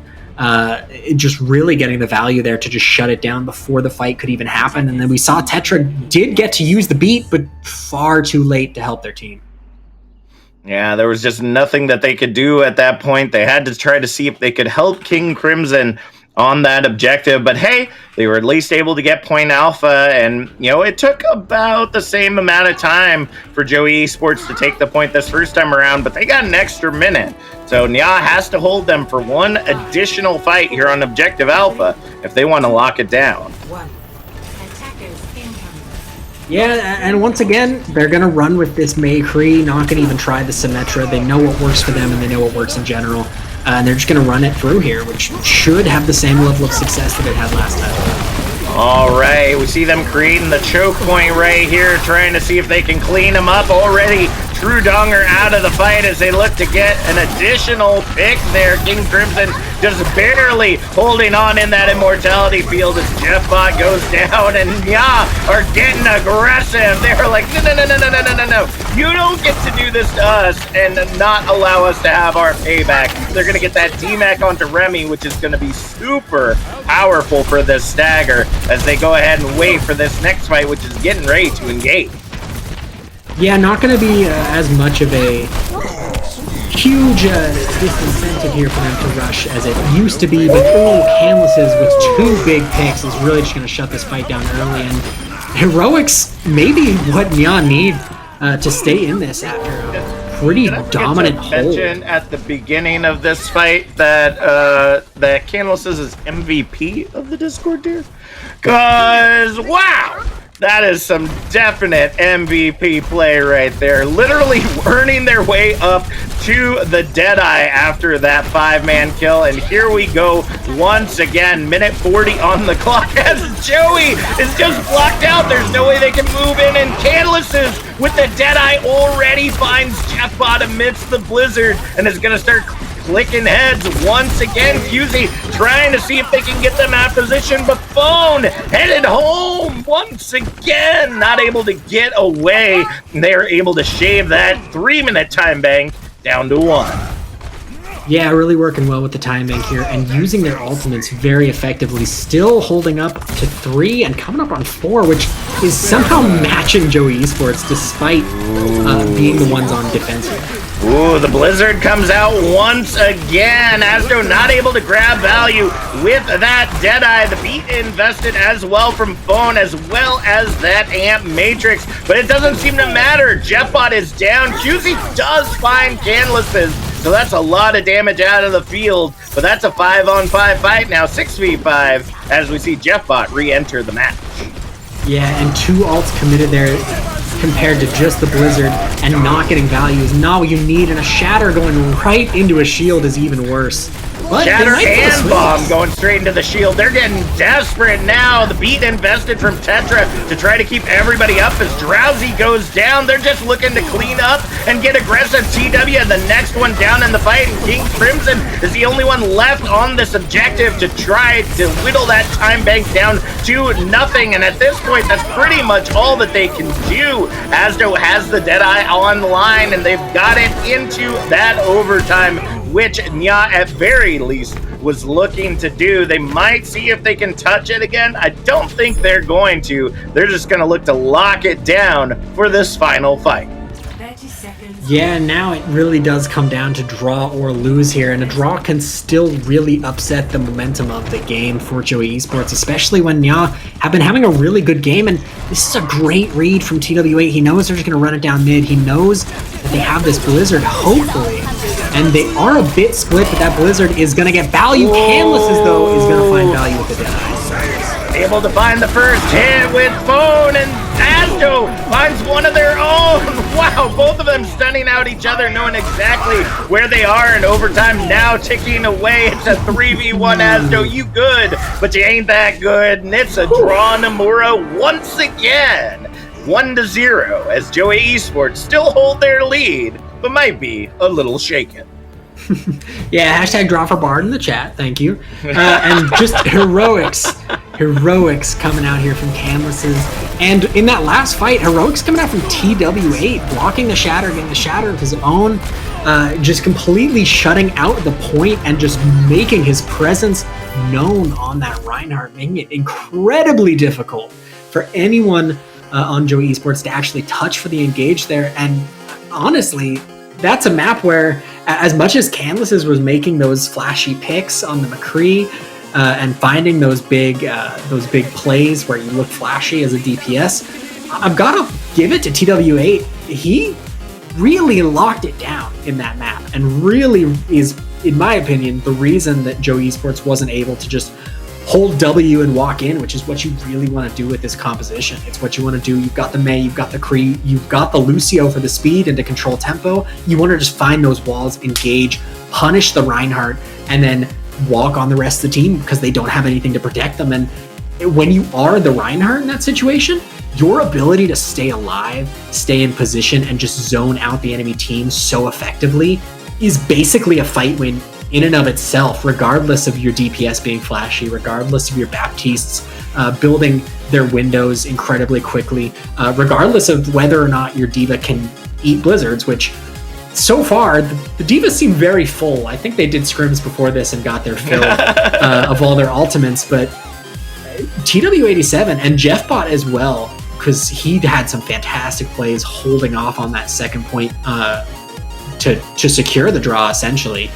just really getting the value there to just shut it down before the fight could even happen. And then we saw Tetra did get to use the beat, but far too late to help their team. Yeah, there was just nothing that they could do at that point. They had to try to see if they could help King Crimson on that objective, but hey, they were at least able to get point alpha, and it took about the same amount of time for Joey Esports to take the point this first time around, but they got an extra minute. So NYAA has to hold them for one additional fight here on objective alpha if they want to lock it down. Yeah, and once again, they're going to run with this McCree, not going to even try the Symmetra. They know what works for them, and they know what works in general. And they're just going to run it through here, which should have the same level of success that it had last time. All right, we see them creating the choke point right here, trying to see if they can clean them up already. True Donger out of the fight as they look to get an additional pick there. King Crimson just barely holding on in that immortality field as JeffBot goes down, and NYAA are getting aggressive. They're like, no. You don't get to do this to us and not allow us to have our payback. They're going to get that DMAC onto Remy, which is going to be super powerful for this stagger as they go ahead and wait for this next fight, which is getting ready to engage. Yeah, not going to be as much of a huge disincentive here for them to rush as it used to be, but Canlises with 2 big picks is really just going to shut this fight down early, and Heroics may be what NYAA need to stay in this after a pretty dominant hold. Mention at the beginning of this fight that that Canlises is MVP of the Discord tier, because wow, that is some definite MVP play right there. Literally earning their way up to the Deadeye after that 5-man kill. And here we go once again. Minute 40 on the clock as Joey is just blocked out. There's no way they can move in. And Canlises with the Deadeye already finds JeffBot amidst the Blizzard and is going to start clicking heads once again. QZ trying to see if they can get them out of position, but Phone headed home once again, not able to get away. They're able to shave that 3-minute time bank down to 1. Yeah, really working well with the time bank here and using their ultimates very effectively, still holding up to 3 and coming up on 4, which is somehow matching Joey Esports despite being the ones on defense here. Ooh, the Blizzard comes out once again. Astro not able to grab value with that Deadeye. The beat invested as well from Phone, as well as that Amp Matrix. But it doesn't seem to matter. JeffBot is down. QZ does find Canlises, so that's a lot of damage out of the field. But that's a 5-on-5 fight now, 6v5, as we see JeffBot re-enter the match. Yeah, and 2 ults committed there compared to just the Blizzard and not getting value is not what you need, and a Shatter going right into a shield is even worse. But Shatter and Bomb going straight into the shield. They're getting desperate now. The beat invested from Tetra to try to keep everybody up as Drowsy goes down. They're just looking to clean up and get aggressive. TW, the next one down in the fight, and King Crimson is the only one left on this objective to try to whittle that time bank down to nothing. And at this point, that's pretty much all that they can do. Asdo has the Deadeye on the line, and they've got it into that overtime, which NYAA at very least was looking to do. They might see if they can touch it again. I don't think they're going to. They're just going to look to lock it down for this final fight. Yeah, now it really does come down to draw or lose here, and a draw can still really upset the momentum of the game for Joey Esports, especially when NYAA have been having a really good game, and this is a great read from TW8. He knows they're just going to run it down mid. He knows that they have this Blizzard, hopefully, and they are a bit split, but that Blizzard is going to get value. Canlises, though, is going to find value with the Deadeye. Able to find the first hit with Phone, and Asdo finds one of their own. Wow, both of them stunning out each other, knowing exactly where they are, and overtime now ticking away. It's a 3v1 Asdo. You good, but you ain't that good, and it's a draw Nomura once again. 1-0 as Joey Esports still hold their lead, but might be a little shaken. Yeah, hashtag draw for Bard in the chat. Thank you. And just heroics coming out here from Canvases. And in that last fight, heroics coming out from TW8, blocking the shatter, getting the shatter of his own, just completely shutting out the point and just making his presence known on that Reinhardt, making it incredibly difficult for anyone on Joey Esports to actually touch for the engage there. And honestly, that's a map where, as much as Canvases was making those flashy picks on the McCree and finding those big plays where you look flashy as a DPS, I've got to give it to TW8. He really locked it down in that map and really is, in my opinion, the reason that Joey Esports wasn't able to just hold W and walk in, which is what you really want to do with this composition. It's what you want to do. You've got the Mei, you've got the Kree, you've got the Lucio for the speed and to control tempo. You want to just find those walls, engage, punish the Reinhardt, and then walk on the rest of the team because they don't have anything to protect them. And when you are the Reinhardt in that situation, your ability to stay alive, stay in position, and just zone out the enemy team so effectively is basically a fight win in and of itself, regardless of your DPS being flashy, regardless of your Baptistes building their windows incredibly quickly, regardless of whether or not your D.Va can eat blizzards, which so far, the D.Vas seem very full. I think they did scrims before this and got their fill of all their ultimates, but TW87 and Jeffbot as well, because he had some fantastic plays holding off on that second point to secure the draw, essentially.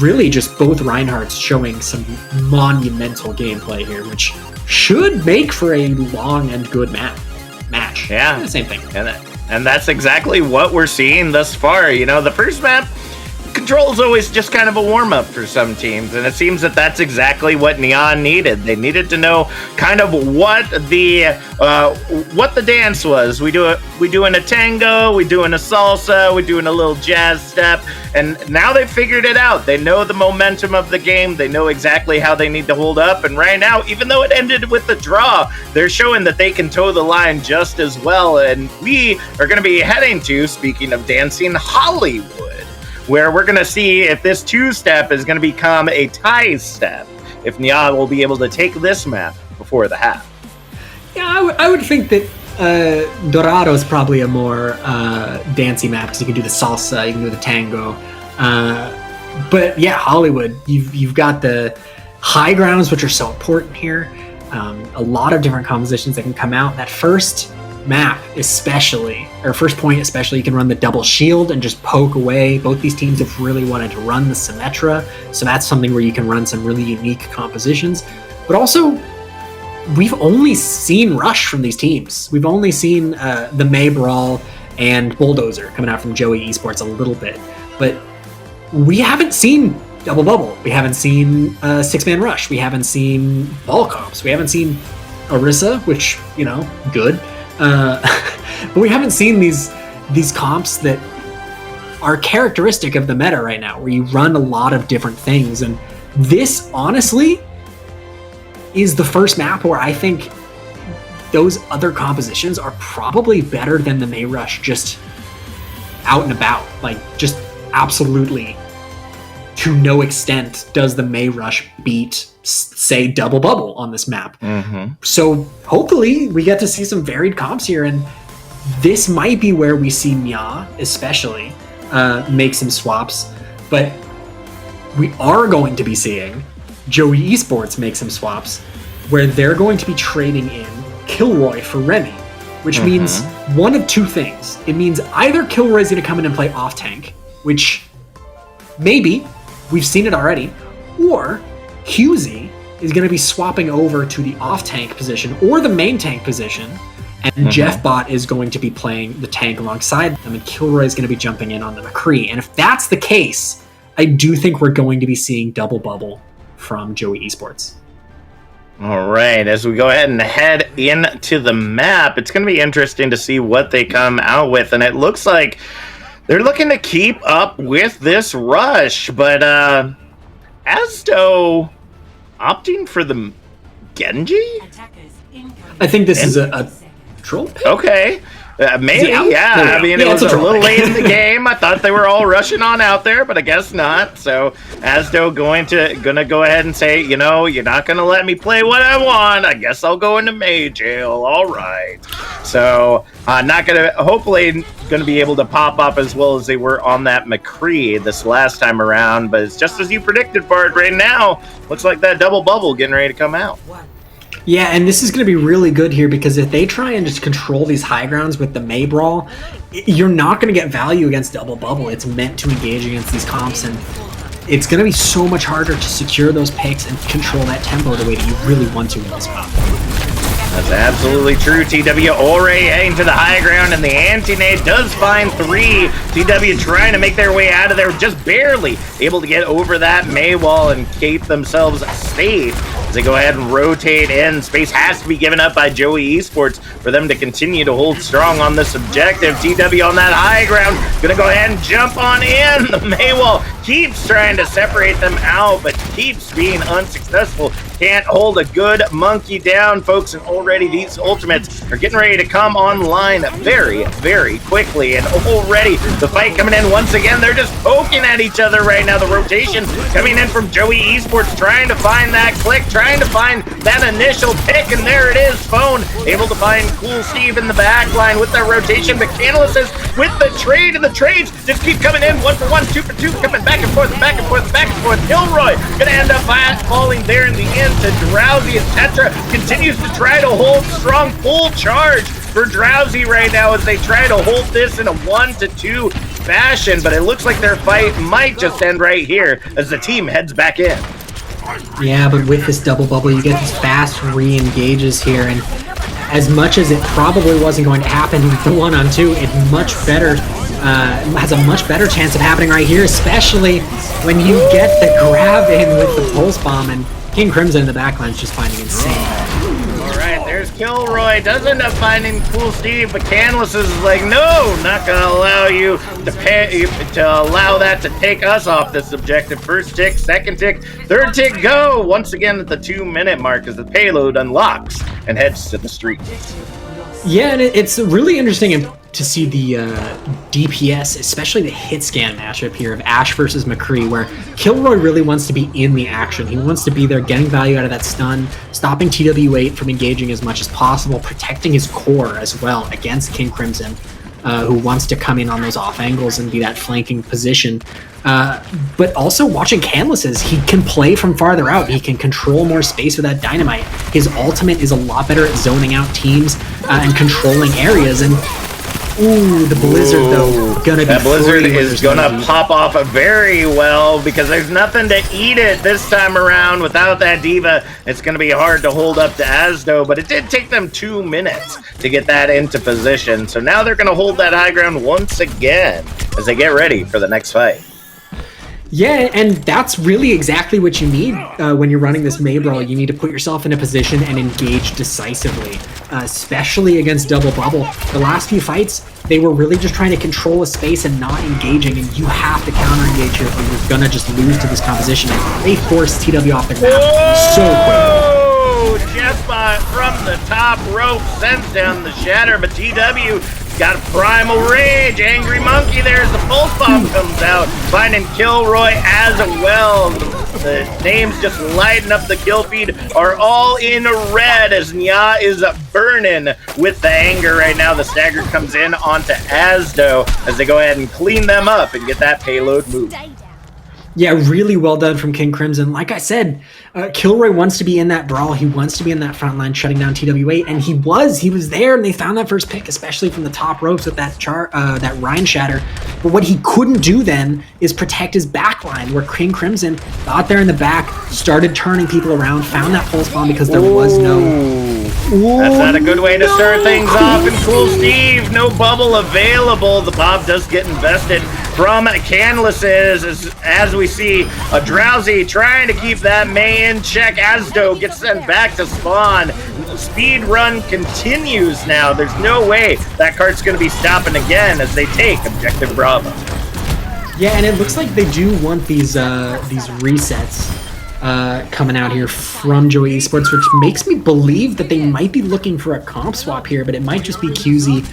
Really just both Reinhardts showing some monumental gameplay here, which should make for a long and good match. Yeah. The same thing. And that's exactly what we're seeing thus far. You know, the first map, control is always just kind of a warm-up for some teams, and it seems that that's exactly what Neon needed. They needed to know kind of what the dance was. We doing a tango, we doing a salsa, we doing a little jazz step, and now they've figured it out. They know the momentum of the game. They know exactly how they need to hold up, and right now, even though it ended with the draw, they're showing that they can toe the line just as well, and we are going to be heading to, speaking of dancing, Hollywood, where we're going to see if this two-step is going to become a tie step, if NYAA will be able to take this map before the half. Yeah, I would think that Dorado is probably a more dancey map, because you can do the salsa, you can do the tango. But yeah, Hollywood, you've got the high grounds, which are so important here. A lot of different compositions that can come out. That first map especially, or first point especially, you can run the double shield and just poke away. Both these teams have really wanted to run the Symmetra, so that's something where you can run some really unique compositions. But also, we've only seen Rush from these teams. We've only seen the Mei Brawl and Bulldozer coming out from Joey Esports a little bit, but we haven't seen Double Bubble. We haven't seen Six-Man Rush. We haven't seen Ball Comps. We haven't seen Orisa, which, you know, good. But we haven't seen these comps that are characteristic of the meta right now, where you run a lot of different things. And this, honestly, is the first map where I think those other compositions are probably better than the Mei Rush just out and about. Like, just absolutely, to no extent, does the Mei Rush beat, say, Double Bubble on this map. Mm-hmm. So hopefully we get to see some varied comps here, and this might be where we see NYAA especially make some swaps, but we are going to be seeing Joey Esports make some swaps where they're going to be trading in Kilroy for Remy, which means one of two things. It means either Kilroy's going to come in and play off tank, which maybe we've seen it already, or Husey is going to be swapping over to the off tank position or the main tank position, and Jeffbot is going to be playing the tank alongside them, and Kilroy is going to be jumping in on the McCree. And if that's the case, I do think we're going to be seeing Double Bubble from Joey Esports. All right, as we go ahead and head into the map, it's going to be interesting to see what they come out with, and it looks like they're looking to keep up with this rush, but Asdo opting for the Genji? I think this is a troll pick. Okay. Maybe, yeah. I mean, it was a little late in the game. I thought they were all rushing on out there, but I guess not. So Asdo gonna go ahead and say, you know, you're not gonna let me play what I want. I guess I'll go into May jail. All right. So hopefully gonna be able to pop up as well as they were on that McCree this last time around. But it's just as you predicted, Bart. Right now, looks like that double bubble getting ready to come out. Yeah, and this is going to be really good here because if they try and just control these high grounds with the May Brawl, you're not going to get value against Double Bubble. It's meant to engage against these comps, and it's going to be so much harder to secure those picks and control that tempo the way that you really want to in this comp. That's absolutely true. TW already heading to the high ground, and the anti-nade does find 3. TW trying to make their way out of there, just barely able to get over that May wall and keep themselves safe. As they go ahead and rotate in, space has to be given up by Joey Esports for them to continue to hold strong on this objective. TW on that high ground, gonna go ahead and jump on in. The May wall keeps trying to separate them out, but keeps being unsuccessful. Can't hold a good monkey down, folks, and already these ultimates are getting ready to come online very, very quickly. And already the fight coming in once again. They're just poking at each other right now. The rotation coming in from Joey Esports, trying to find that click, trying to find that initial pick, and there it is. Phone able to find Cool Steve in the back line with that rotation. But Canalys is with the trade, and the trades just keep coming in 1 for 1, 2 for 2, coming back and forth, back and forth, back and forth. Kilroy gonna end up falling there in the end to Drowsy, as Tetra continues to try to hold strong. Full charge for Drowsy right now as they try to hold this in a 1-2 fashion, but it looks like their fight might just end right here as the team heads back in. Yeah, but with this double bubble, you get these fast re-engages here, and as much as it probably wasn't going to happen with the 1-on-2, it much better has a much better chance of happening right here, especially when you get the grab in with the pulse bomb, and King Crimson in the backline is just finding insane. All right, there's Kilroy. Does end up finding Cool Steve, but Canalys is like, no, not gonna allow you to allow that to take us off this objective. First tick, second tick, third tick, go. Once again at the 2-minute mark as the payload unlocks and heads to the street. Yeah, and it's really interesting to see the DPS, especially the hit scan matchup here of Ash versus McCree, where Kilroy really wants to be in the action. He wants to be there, getting value out of that stun, stopping TW8 from engaging as much as possible, protecting his core as well against King Crimson, who wants to come in on those off angles and be that flanking position. But also watching Canalys, as he can play from farther out. He can control more space with that dynamite. His ultimate is a lot better at zoning out teams and controlling areas. And ooh, the Blizzard, though, gonna be that Blizzard is gonna pop off very well because there's nothing to eat it this time around. Without that Diva, it's gonna be hard to hold up to Asdo, but it did take them 2 minutes to get that into position. So now they're gonna hold that high ground once again as they get ready for the next fight. Yeah, and that's really exactly what you need when you're running this May Brawl. You need to put yourself in a position and engage decisively, especially against Double Bubble. The last few fights, they were really just trying to control a space and not engaging, and you have to counter-engage here or you're gonna just lose to this composition. They forced TW off their map so quick. Jeffbot from the top rope sends down the shatter, but TW got Primal Rage. Angry Monkey there as the pulse bomb comes out, finding Kilroy as well. The names just lighting up the kill feed are all in red as NYAA is burning with the anger right now. The stagger comes in onto Asdo as they go ahead and clean them up and get that payload moved. Yeah, really well done from King Crimson. Like I said, Kilroy wants to be in that brawl. He wants to be in that front line shutting down TW8, and he was there, and they found that first pick, especially from the top ropes with that that Rhine Shatter. But what he couldn't do then is protect his back line, where King Crimson got there in the back, started turning people around, found that pulse bomb because there was no... That's not a good way to start things off. And Cool Steve, no bubble available. The bomb does get invested from Canalys as we see a Drowsy trying to keep that May in check. Asdo gets sent back to spawn. The speed run continues now. There's no way that cart's going to be stopping again as they take Objective Bravo. Yeah, and it looks like they do want these resets coming out here from Joey Esports, which makes me believe that they might be looking for a comp swap here, but it might just be QZ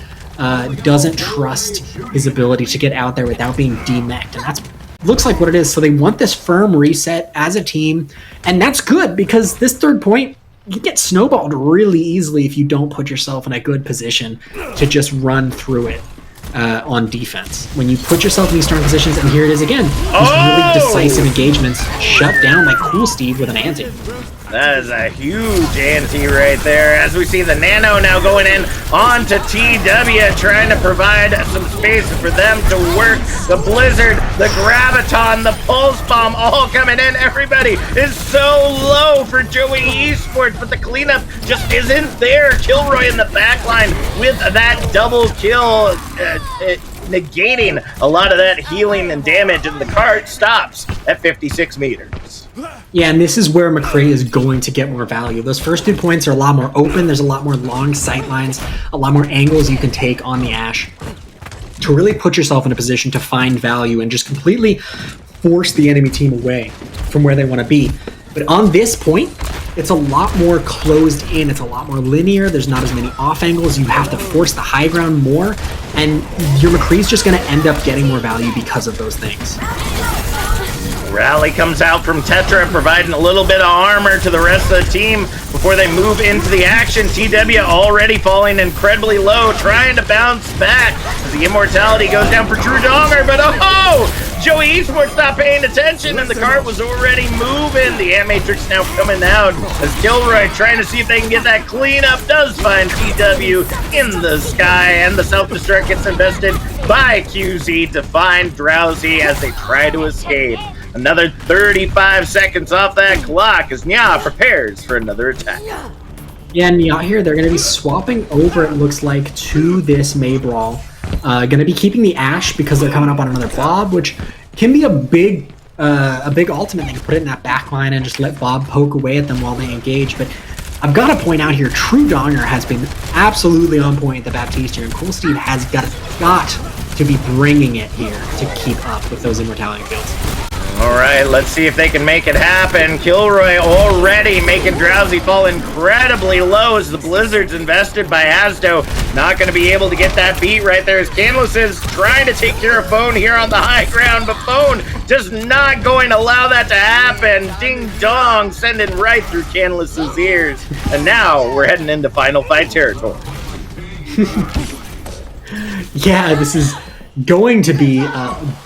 doesn't trust his ability to get out there without being demeched, and that's looks like what it is. So they want this firm reset as a team, and that's good because this third point, you get snowballed really easily if you don't put yourself in a good position to just run through it on defense. When you put yourself in these strong positions, and here it is again, these really decisive engagements shut down by Cool Steve with an anti. That is a huge ante right there. As we see the Nano now going in onto TW, trying to provide some space for them to work. The Blizzard, the Graviton, the Pulse Bomb, all coming in. Everybody is so low for Joey Esports, but the cleanup just isn't there. Kilroy in the back line with that double kill, negating a lot of that healing and damage, and the cart stops at 56 meters. Yeah, and this is where McCree is going to get more value. Those first 2 points are a lot more open. There's a lot more long sight lines, a lot more angles you can take on the Ash to really put yourself in a position to find value and just completely force the enemy team away from where they want to be. But on this point, it's a lot more closed in. It's a lot more linear. There's not as many off angles. You have to force the high ground more, and your McCree's just going to end up getting more value because of those things. Rally comes out from Tetra, providing a little bit of armor to the rest of the team before they move into the action. TW already falling incredibly low, trying to bounce back as the immortality goes down for True Donger, but Joey Esports not paying attention, and the cart was already moving. The Matrix now coming out as Kilroy trying to see if they can get that cleanup. Does find TW in the sky, and the self-destruct gets invested by QZ to find Drowsy as they try to escape. Another 35 seconds off that clock as NYAA prepares for another attack. Yeah, NYAA here, they're going to be swapping over, it looks like, to this May Brawl. Going to be keeping the Ash because they're coming up on another Bob, which can be a big ultimate. They can put it in that back line and just let Bob poke away at them while they engage. But I've got to point out here, True Donger has been absolutely on point at the Baptiste here, and Cool Steve has got to be bringing it here to keep up with those immortality fields. All right, let's see if they can make it happen. Kilroy already making Drowsy fall incredibly low as the Blizzard's invested by Asdo. Not going to be able to get that beat right there as Canlis is trying to take care of Phone here on the high ground, but Phone just not going to allow that to happen. Ding dong, sending right through Canlis's ears. And now we're heading into final fight territory. Yeah, this is going to be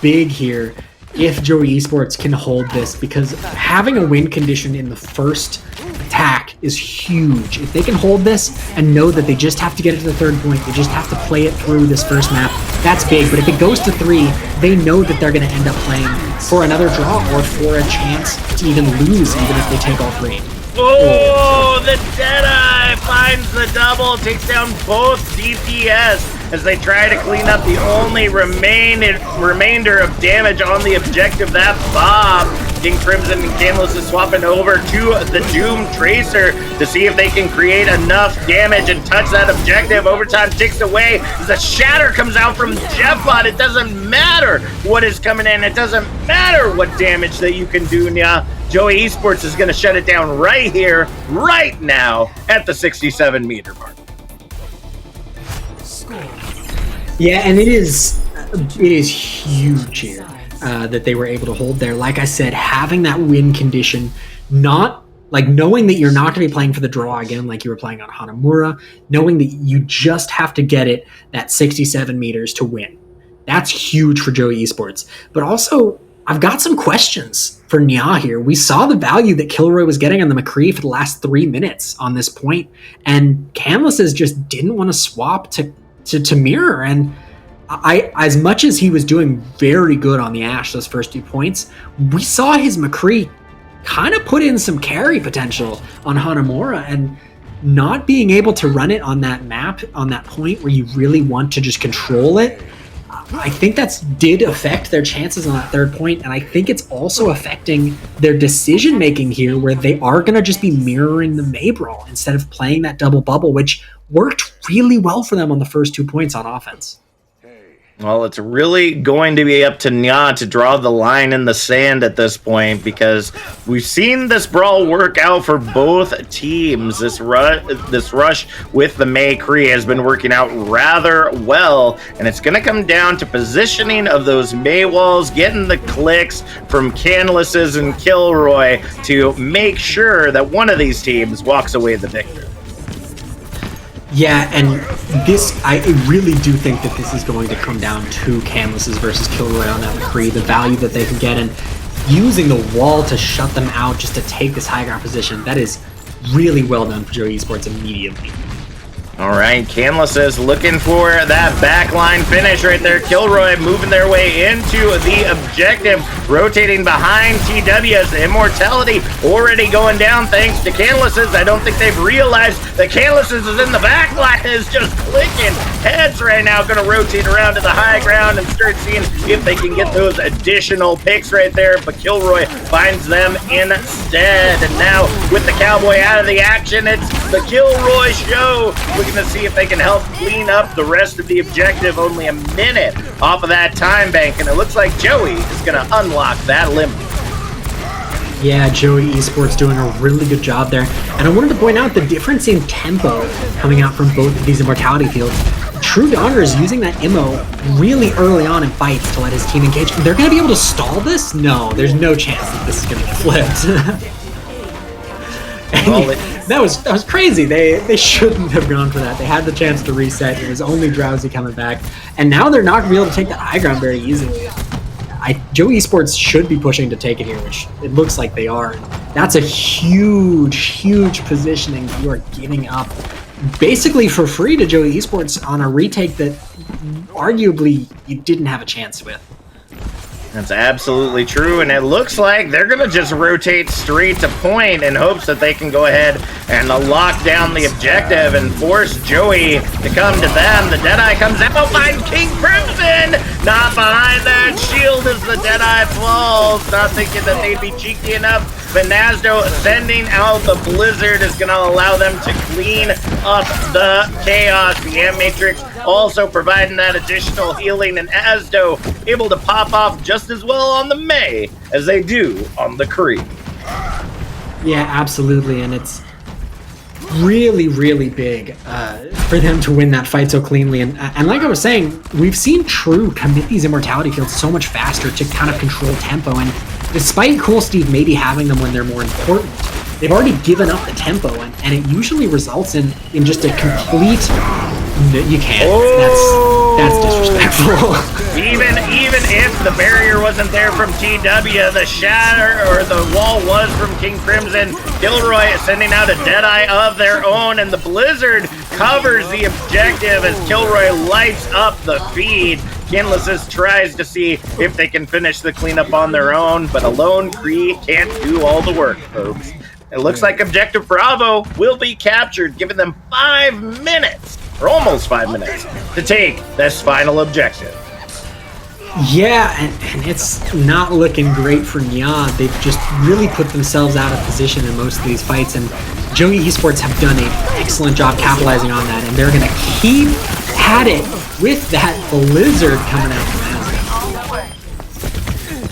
big here if Joey Esports can hold this, because having a win condition in the first attack is huge. If they can hold this and know that they just have to get it to the third point, they just have to play it through this first map, that's big. But if it goes to 3, they know that they're going to end up playing for another draw or for a chance to even lose, even if they take all 3. Oh, the Deadeye finds the double, takes down both DPS as they try to clean up the only remainder of damage on the objective. That Bob. King Crimson and Canlis is swapping over to the Doom Tracer to see if they can create enough damage and touch that objective. Overtime ticks away as the Shatter comes out from Jeffbot. It doesn't matter what is coming in. It doesn't matter what damage that you can do now. Joey Esports is going to shut it down right here, right now, at the 67-meter mark. Yeah, and it is huge here that they were able to hold there. Like I said, having that win condition, not like knowing that you're not going to be playing for the draw again like you were playing on Hanamura, knowing that you just have to get it that 67 meters to win. That's huge for Joey Esports. But also, I've got some questions for NYAA here. We saw the value that Kilroy was getting on the McCree for the last 3 minutes on this point, and Canlis just didn't want to swap to mirror. And I, as much as he was doing very good on the Ash those first 2 points, we saw his McCree kind of put in some carry potential on Hanamura, and not being able to run it on that map, on that point where you really want to just control it, I think that did affect their chances on that third point, and I think it's also affecting their decision making here, where they are going to just be mirroring the May Brawl instead of playing that double bubble, which worked really well for them on the first 2 points on offense. Well, it's really going to be up to NYAA to draw the line in the sand at this point, because we've seen this brawl work out for both teams. This rush with the May Cree has been working out rather well, and it's going to come down to positioning of those May walls, getting the clicks from Canlises and Kilroy to make sure that one of these teams walks away the victor. Yeah, and I really do think that this is going to come down to Canlises versus Kilroy on that McCree, the value that they can get, and using the wall to shut them out just to take this high ground position. That is really well done for Joey Esports immediately. All right, Canlises looking for that backline finish right there. Kilroy moving their way into the objective, rotating behind TW's Immortality already going down thanks to Canlises. I don't think they've realized that Canlises is in the backline, is just clicking heads right now. Going to rotate around to the high ground and start seeing if they can get those additional picks right there, but Kilroy finds them instead. And now with the Cowboy out of the action, it's the Kilroy show. Looking to see if they can help clean up the rest of the objective. Only a minute off of that time bank, and it looks like Joey is going to unlock that limit. Yeah, Joey Esports doing a really good job there. And I wanted to point out the difference in tempo coming out from both of these Immortality fields. True Donner is using that immo really early on in fights to let his team engage. They're going to be able to stall this? No, there's no chance that this is going to get flipped. That was crazy. They shouldn't have gone for that. They had the chance to reset. It was only Drowsy coming back, and now they're not going to be able to take that high ground very easily. Joey Esports should be pushing to take it here, which it looks like they are. That's a huge positioning you are giving up basically for free to Joey Esports on a retake that arguably you didn't have a chance with. That's absolutely true, and it looks like they're going to just rotate straight to point in hopes that they can go ahead and lock down the objective and force Joey to come to them. The Deadeye comes out behind King Crimson, not behind that shield as the Deadeye falls, not thinking that they'd be cheeky enough, but Nasdo sending out the Blizzard is going to allow them to clean up the chaos. The Amp Matrix also providing that additional healing, and Asdo able to pop off just as well on the May as they do on the Cree. Yeah, absolutely, and it's really big for them to win that fight so cleanly. And like I was saying, we've seen True commit these Immortality fields so much faster to kind of control tempo, and despite Cool Steve maybe having them when they're more important, they've already given up the tempo, and it usually results in just a complete... You can't. That's disrespectful. Even if the barrier wasn't there from TW, the shatter or the wall was from King Crimson. Kilroy is sending out a Deadeye of their own, and the Blizzard covers the objective as Kilroy lights up the feed. Canlises tries to see if they can finish the cleanup on their own, but a lone Cree can't do all the work, folks. It looks like Objective Bravo will be captured, giving them 5 minutes, or almost 5 minutes, to take this final objective. Yeah, and it's not looking great for NYAA. They've just really put themselves out of position in most of these fights, and Joey Esports have done an excellent job capitalizing on that, and they're going to keep at it with that Blizzard coming out from Asda.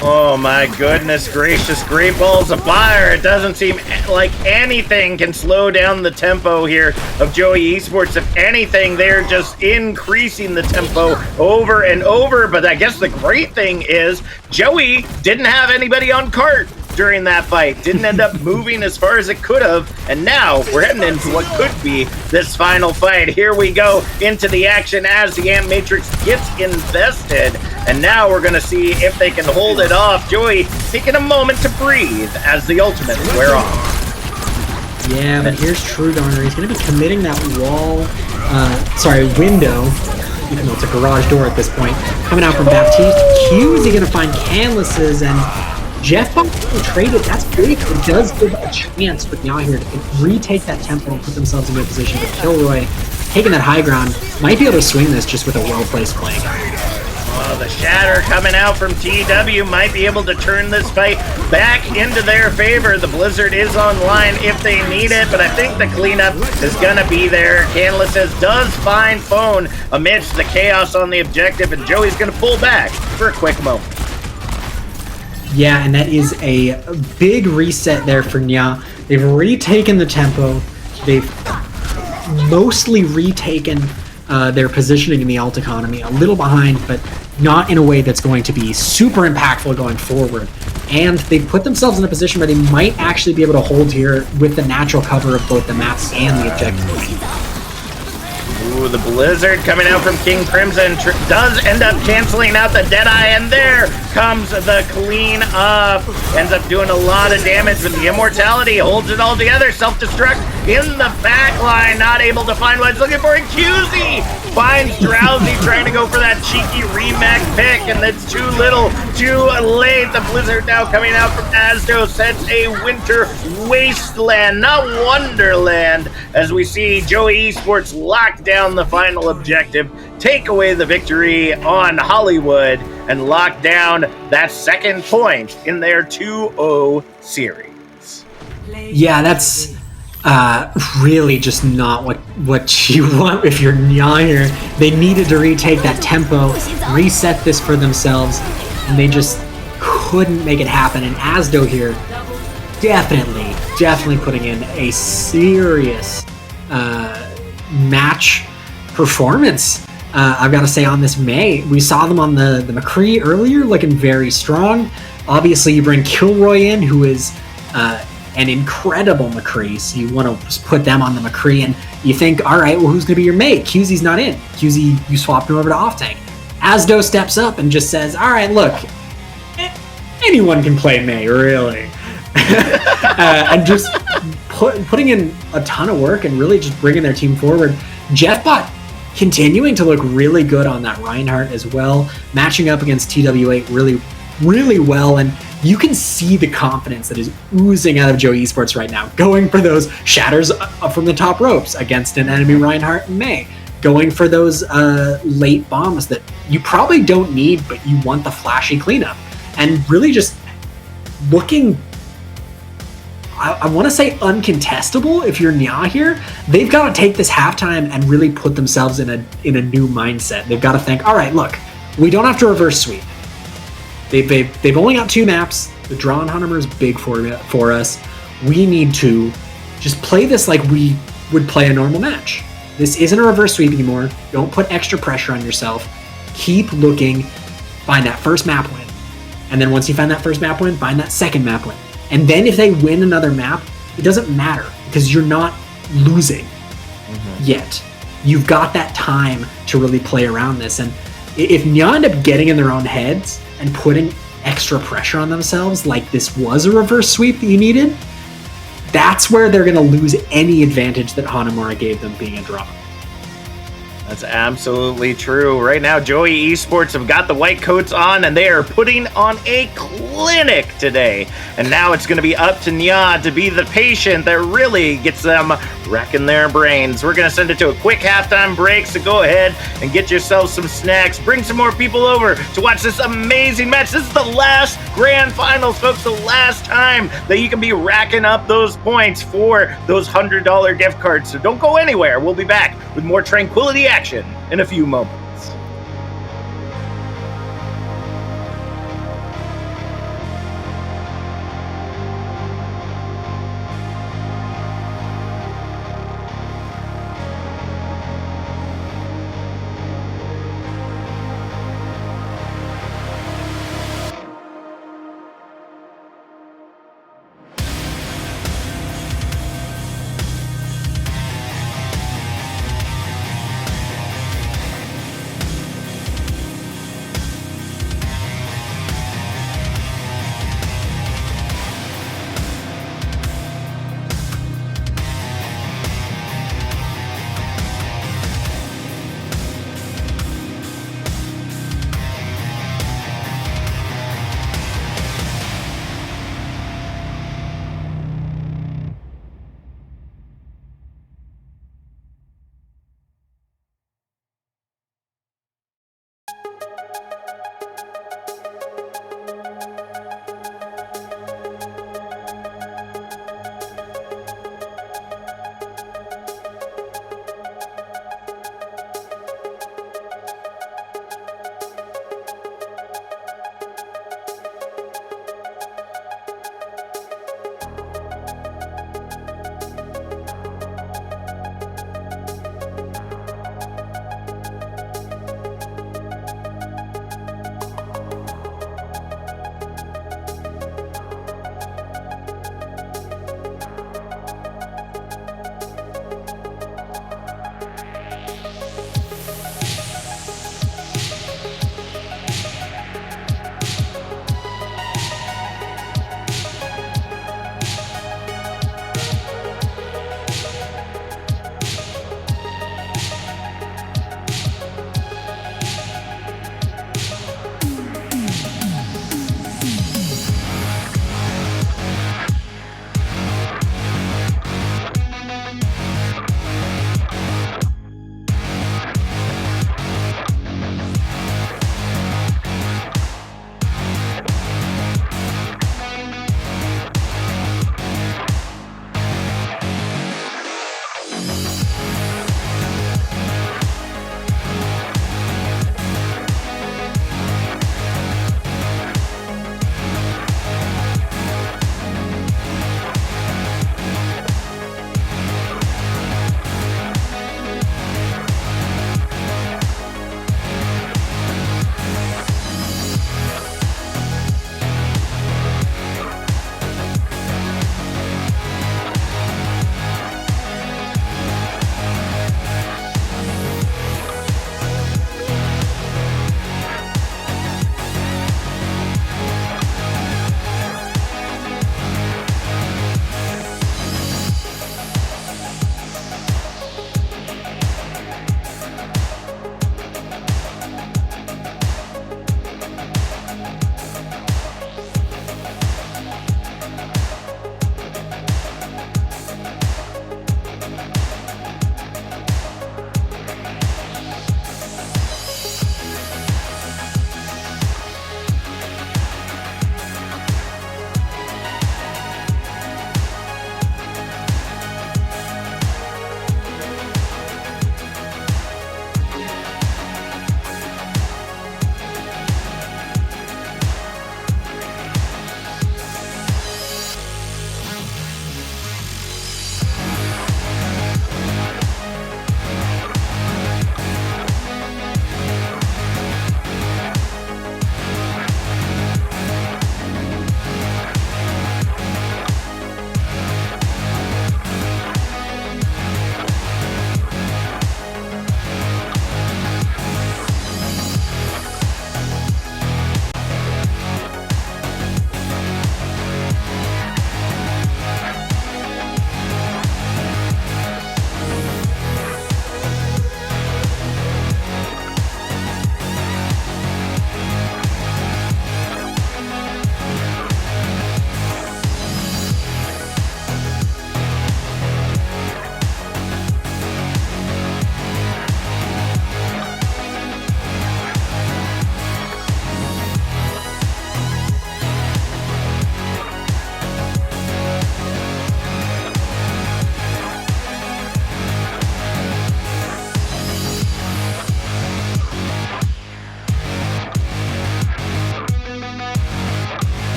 Oh my goodness gracious, great balls of fire. It doesn't seem like anything can slow down the tempo here of Joey Esports. If anything, they're just increasing the tempo over and over. But I guess the great thing is Joey didn't have anybody on cart during that fight. Didn't end up moving as far as it could have. And now we're heading into what could be this final fight. Here we go into the action as the Amp Matrix gets invested. And now we're going to see if they can hold it off. Joey taking a moment to breathe as the ultimates wear off. Yeah, but here's True Donner. He's going to be committing that window, even though it's a garage door at this point. Coming out from Baptiste. Q, is he going to find Canlises, and Jeff traded. That's big. It does give a chance with NYAA here to retake that tempo and put themselves in a good position. But Kilroy, taking that high ground, might be able to swing this just with a well-placed play. Oh, the shatter coming out from TW might be able to turn this fight back into their favor. The Blizzard is online if they need it, but I think the cleanup is going to be there. Canlis does find Phone amidst the chaos on the objective, and Joey's going to pull back for a quick moment. Yeah, and that is a big reset there for NYAA. They've retaken the tempo. They've mostly retaken their positioning in the alt economy, a little behind, but not in a way that's going to be super impactful going forward. And they've put themselves in a position where they might actually be able to hold here with the natural cover of both the maps and the objective. Ooh, the Blizzard coming out from King Crimson does end up canceling out the Deadeye, and there comes the clean up. Ends up doing a lot of damage, but the Immortality holds it all together. Self-destruct in the back line, not able to find what he's looking for. And QZ finds Drowsy trying to go for that cheeky remake pick, and it's too little, too late. The Blizzard now coming out from Asdo sets a winter wasteland, not wonderland, as we see Joey Esports lock down the final objective, take away the victory on Hollywood, and lock down that second point in their 2-0 series. Yeah, that's really just not what you want if you're NYAA here. They needed to retake that tempo, reset this for themselves, and they just couldn't make it happen. And Asdo here, definitely putting in a serious match performance. I've got to say on this May, we saw them on the McCree earlier, looking very strong. Obviously, you bring Kilroy in, who is an incredible McCree, so you want to just put them on the McCree, and you think, all right, well, who's going to be your mate? QZ's not in. QZ, you swapped him over to off-tank. Asdo steps up and just says, all right, look, anyone can play May, really. And just putting in a ton of work and really just bringing their team forward. Jeffbot continuing to look really good on that Reinhardt as well, matching up against TW8 really well, and you can see the confidence that is oozing out of Joe Esports right now, going for those shatters up from the top ropes against an enemy Reinhardt and May, going for those late bombs that you probably don't need, but you want the flashy cleanup, and really just looking, I want to say uncontestable if you're NYAA here. They've got to take this halftime and really put themselves in a new mindset. They've got to think, all right, look, we don't have to reverse sweep. They've only got 2 maps. The draw on Huntermer is big for us. We need to just play this like we would play a normal match. This isn't a reverse sweep anymore. Don't put extra pressure on yourself. Keep looking, find that first map win. And then once you find that first map win, find that second map win. And then if they win another map, it doesn't matter because you're not losing yet. You've got that time to really play around this. And if NYAA end up getting in their own heads and putting extra pressure on themselves like this was a reverse sweep that you needed, that's where they're going to lose any advantage that Hanamura gave them being a draw. That's absolutely true. Right now, Joey Esports have got the white coats on, and they are putting on a clinic today. And now it's going to be up to NYAA to be the patient that really gets them wrecking their brains. We're going to send it to a quick halftime break, so go ahead and get yourself some snacks. Bring some more people over to watch this amazing match. This is the last grand finals, folks, the last time that you can be racking up those points for those $100 gift cards. So don't go anywhere. We'll be back with more Tranquility action in a few moments.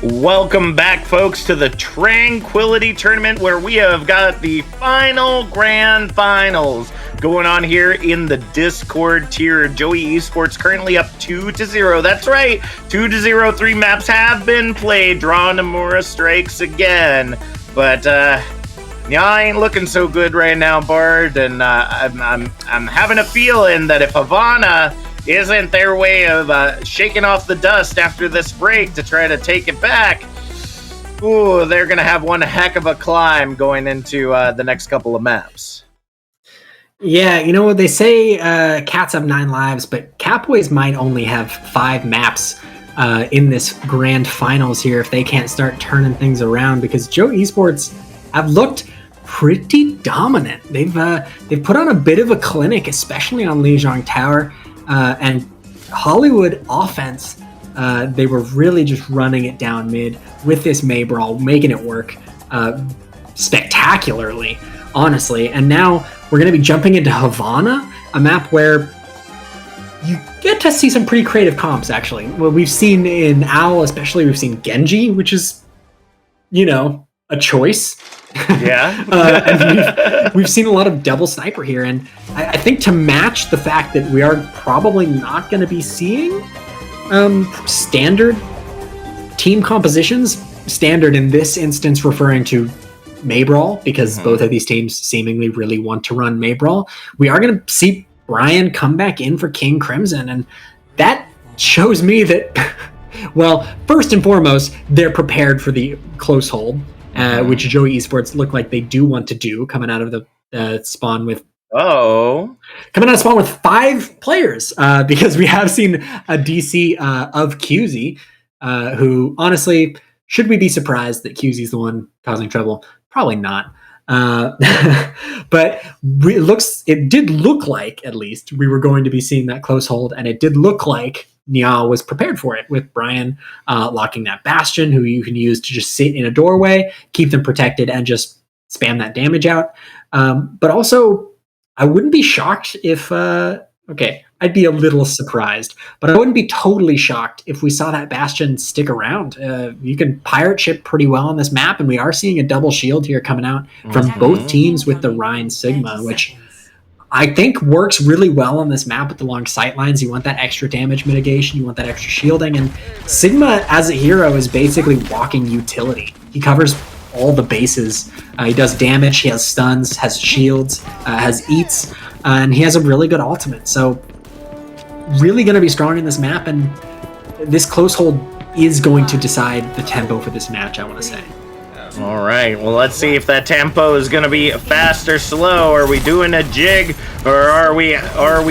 Welcome back, folks, to the Tranquility Tournament, where we have got the final grand finals going on here in the Discord tier. Joey Esports currently up 2-0. That's right, 2-0. 3 maps have been played. Draw Nomura strikes again, but NYAA ain't looking so good right now, Bard. And I'm having a feeling that if Havana isn't their way of shaking off the dust after this break to try to take it back, ooh, they're going to have one heck of a climb going into the next couple of maps. Yeah, you know what they say, cats have 9 lives, but Catboys might only have 5 maps in this grand finals here if they can't start turning things around, because Joe Esports have looked pretty dominant. They've put on a bit of a clinic, especially on Lijiang Tower. And Hollywood offense, they were really just running it down mid with this May Brawl, making it work spectacularly, honestly. And now we're going to be jumping into Havana, a map where you get to see some pretty creative comps, actually. Well, we've seen in OWL, especially, we've seen Genji, which is, you know, a choice. Yeah. And we've seen a lot of double sniper here, and I think to match the fact that we are probably not going to be seeing standard team compositions, standard in this instance referring to May Brawl, because both of these teams seemingly really want to run May Brawl, we are going to see Brian come back in for King Crimson, and that shows me that, well, first and foremost, they're prepared for the close hold, which Joey Esports look like they do want to do, coming out of the spawn with coming out of spawn with 5 players, because we have seen a DC of QZ, who honestly, should we be surprised that QZ is the one causing trouble? Probably not. But it did look like, at least, we were going to be seeing that close hold, and it did look like NYAA was prepared for it, with Brian locking that Bastion, who you can use to just sit in a doorway, keep them protected, and just spam that damage out. But also, I wouldn't be shocked if... I'd be a little surprised, but I wouldn't be totally shocked if we saw that Bastion stick around. You can pirate ship pretty well on this map, and we are seeing a double shield here coming out from both teams with the Rhine Sigma, which I think works really well on this map with the long sight lines. You want that extra damage mitigation, you want that extra shielding, and Sigma as a hero is basically walking utility. He covers all the bases. He does damage, he has stuns, has shields, has eats, and he has a really good ultimate. So really going to be strong in this map, and this close hold is going to decide the tempo for this match, I want to say. All right, well, let's see if that tempo is going to be fast or slow. Are we doing a jig, or are we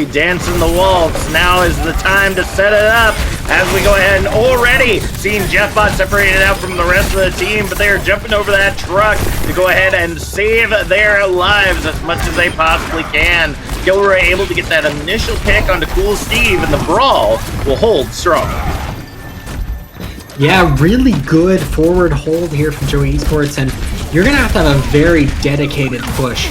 dancing the waltz? Now is the time to set it up as we go ahead and already seeing Jeffbot separated out from the rest of the team, but they are jumping over that truck to go ahead and save their lives as much as they possibly can. Gilroy able to get that initial pick onto Cool Steve, and the brawl will hold strong. Yeah, really good forward hold here from Joey Esports, and you're going to have a very dedicated push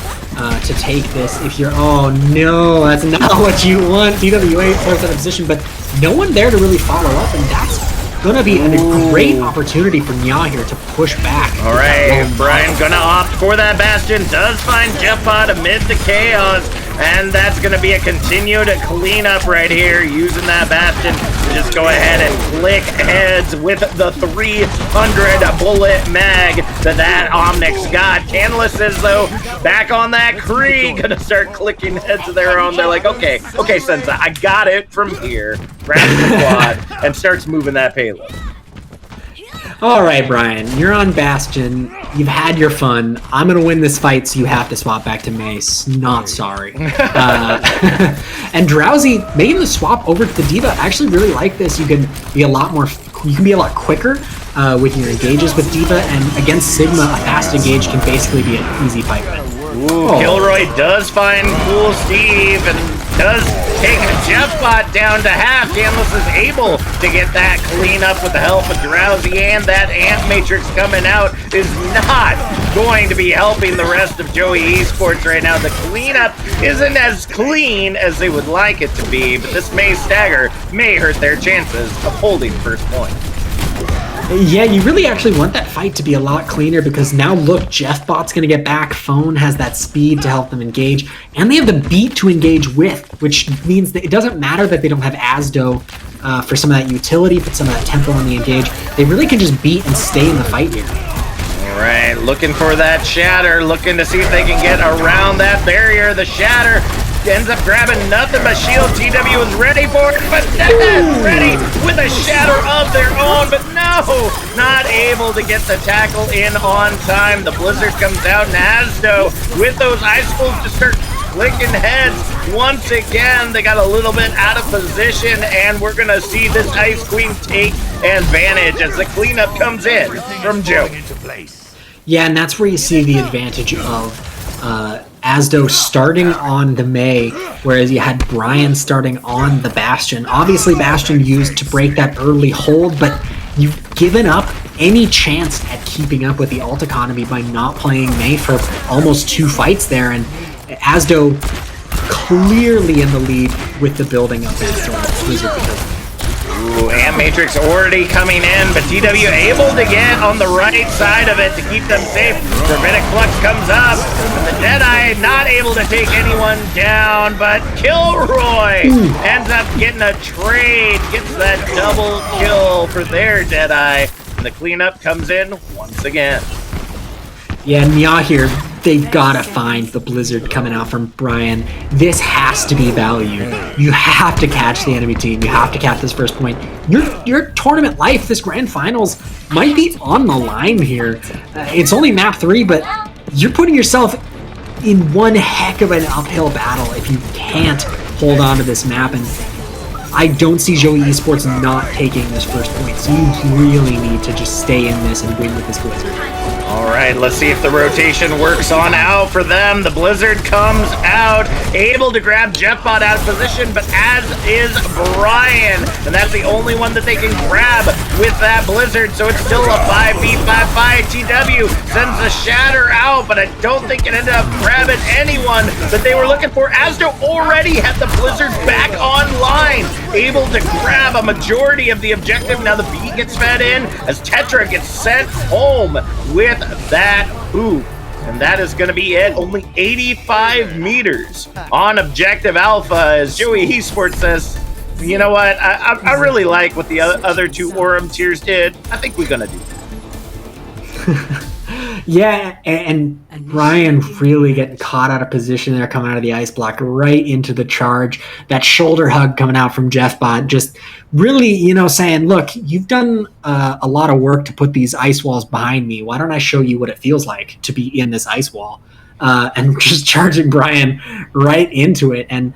to take this if you're... Oh, no, that's not what you want. TWA forced out of position, but no one there to really follow up, and that's going to be a great opportunity for NYAA here to push back. All right, Brian going to opt for that Bastion. Does find Jeffbot amid the chaos, and that's going to be a continued cleanup right here, using that Bastion to just go ahead and click heads with the 300 bullet mag that Omnix got. Canlises, though, back on that Kree, going to start clicking heads of their own. They're like, okay, Senza, I got it from here. Grabs the quad and starts moving that payload. All right, Brian, you're on Bastion. You've had your fun. I'm going to win this fight, so you have to swap back to Mace. Not sorry. And Drowsy making the swap over to the D.Va. I actually really like this. You can be a lot quicker with your engages with D.Va, and against Sigma, a fast engage can basically be an easy fight win. Gilroy does find Cool Steve and does take Jeffbot down to half. Canlis is able to get that clean up with the help of Drowsy, and that Ant Matrix coming out is not going to be helping the rest of Joey Esports right now. The cleanup isn't as clean as they would like it to be, but this May stagger may hurt their chances of holding first point. Yeah, you really actually want that fight to be a lot cleaner because now look, Jeffbot's going to get back, Phone has that speed to help them engage, and they have the beat to engage with, which means that it doesn't matter that they don't have Asdo for some of that utility, put some of that tempo on the engage. They really can just beat and stay in the fight here. All right, looking for that Shatter, looking to see if they can get around that barrier. The Shatter ends up grabbing nothing but shield. TW is ready for it, but Deadman's ready with a Shatter of their own, but no, not able to get the tackle in on time. The Blizzard comes out, and Asdo with those icicles to start clicking heads once again. They got a little bit out of position, and we're gonna see this Ice Queen take advantage as the cleanup comes in from Joe. Yeah, and that's where you see the advantage of Asdo starting on the Mei, whereas you had Brian starting on the Bastion. Obviously, Bastion used to break that early hold, but you've given up any chance at keeping up with the ult economy by not playing Mei for almost 2 fights there, and Asdo clearly in the lead with the building of that Blizzard because Ooh, and Matrix already coming in, but TW able to get on the right side of it to keep them safe. Gravitic Flux comes up, but the Deadeye not able to take anyone down, but Kilroy ends up getting a trade, gets that double kill for their Deadeye, and the cleanup comes in once again. Yeah, NYAA here, they've got to find the Blizzard coming out from Brian. This has to be value. You have to catch the enemy team. You have to catch this first point. Your tournament life, this grand finals, might be on the line here. It's only map 3, but you're putting yourself in one heck of an uphill battle if you can't hold on to this map. And I don't see Joey Esports not taking this first point. So you really need to just stay in this and win with this Blizzard. All right, let's see if the rotation works on out for them. The Blizzard comes out, able to grab Jeffbot out of position, but as is Brian. And that's the only one that they can grab with that Blizzard, so it's still a 5v5 fight. TW sends the Shatter out, but I don't think it ended up grabbing anyone that they were looking for. Asdo already had the Blizzard back online, able to grab a majority of the objective. Now the B gets fed in as Tetra gets sent home with that boot. And that is going to be it. Only 85 meters on objective Alpha, as Joey Esports says, you know what, I really like what the other 2 Aurum tiers did. I think we're going to do that. Yeah, and Brian really getting caught out of position there, coming out of the ice block right into the charge. That shoulder hug coming out from Jeffbot, just really, saying, look, you've done a lot of work to put these ice walls behind me. Why don't I show you what it feels like to be in this ice wall? And just charging Brian right into it and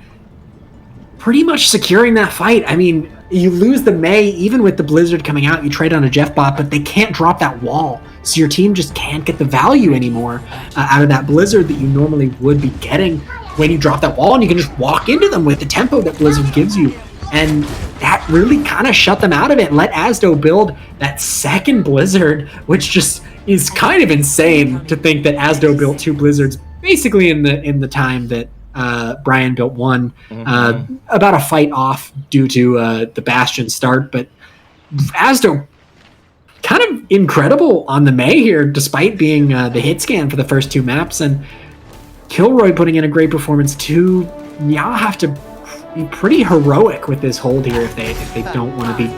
pretty much securing that fight. I mean, you lose the Mei, even with the Blizzard coming out, you trade on a Jeffbot, but they can't drop that wall. So your team just can't get the value anymore out of that Blizzard that you normally would be getting when you drop that wall, and you can just walk into them with the tempo that Blizzard gives you. And that really kind of shut them out of it and let Asdo build that second Blizzard, which just is kind of insane to think that Asdo built 2 Blizzards basically in the time that Brian built one, about a fight off due to the Bastion start. But Asdo kind of incredible on the Mei here, despite being the hit scan for the first 2 maps, and Kilroy putting in a great performance too. NYAA have to be pretty heroic with this hold here if they don't want to be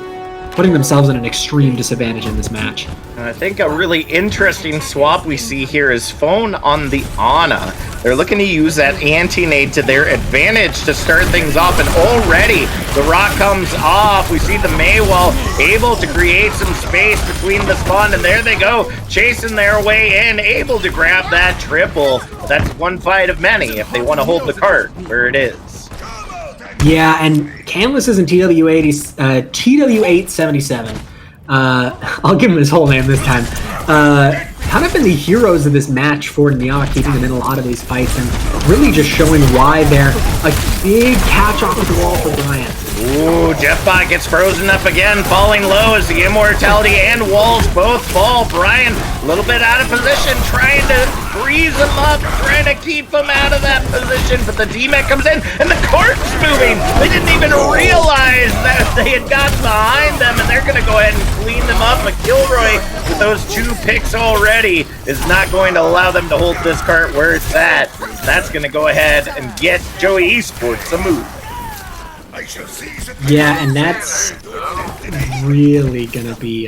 putting themselves in an extreme disadvantage in this match. I think a really interesting swap we see here is Phone on the Ana. They're looking to use that anti-nade to their advantage to start things off, and already the rock comes off. We see the Mei wall able to create some space between the spawn, and there they go, chasing their way in, able to grab that triple. That's one fight of many if they want to hold the cart where it is. Yeah, and Canlis is in TW877. I'll give him his whole name this time. Kind of been the heroes of this match for NYAA, keeping them in a lot of these fights and really just showing why they're A big catch off of the wall for Brian. Ooh, Jeffbot gets frozen up again, falling low as the Immortality and Walls both fall. Brian, a little bit out of position, trying to freeze him up, trying to keep him out of that position, but the D-Mech comes in, and the cart's moving! They didn't even realize that they had gotten behind them, and they're going to go ahead and clean them up, but Kilroy, with those 2 picks already, is not going to allow them to hold this cart where it's at. That's going to go ahead and get Joey Esports a move. Yeah, and that's really going to be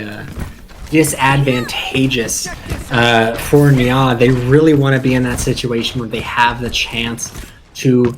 disadvantageous for NYAA. They really want to be in that situation where they have the chance to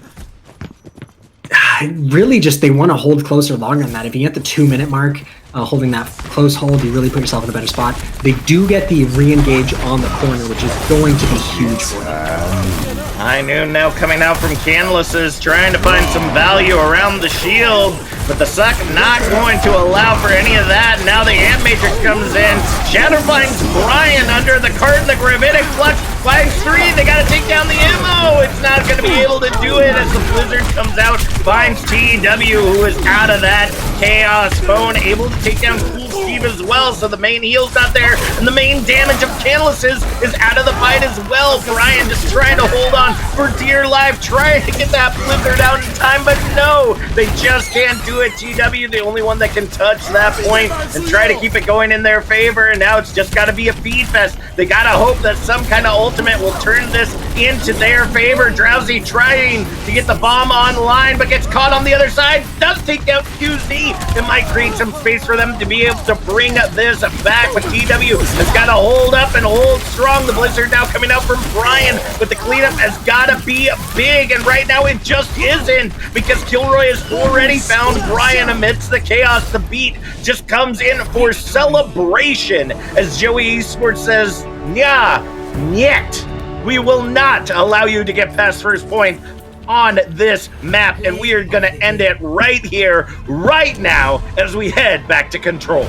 really just, they want to hold closer longer than that. If you get the 2-minute mark, holding that close hold, you really put yourself in a better spot. They do get the re-engage on the corner, which is going to be huge for them. High Noon now coming out from Canlises, trying to find some value around the shield, but the Suck not going to allow for any of that. Now the Amp Matrix comes in. Shadow finds Brian under the cart, and the Gravitic Flux finds 3. They got to take down the ammo. It's not going to be able to do it as the Blizzard comes out, finds TW, who is out of that chaos. Phone able to take down Cool Steve as well, so the main heal's not there, and the main damage of Canlises is out of the fight as well. Brian just trying to hold on for dear life, trying to get that Blizzard out in time, but no, they just can't do it. TW, the only one that can touch that point and try to keep it going in their favor, and now it's just got to be a feed fest. They got to hope that some kind of ultimate will turn this into their favor. Drowsy trying to get the bomb online, but gets caught on the other side. Does take out QZ. It might create some space for them to be able to bring this back, but TW has got to hold up and hold strong. The Blizzard now coming out from Brian, but the cleanup has got to be big, and right now it just isn't, because Kilroy has already found Brian amidst the chaos. The beat just comes in for celebration as Joey Esports says, "Nya, niet. We will not allow you to get past first point on this map," and we are going to end it right here, right now, as we head back to control.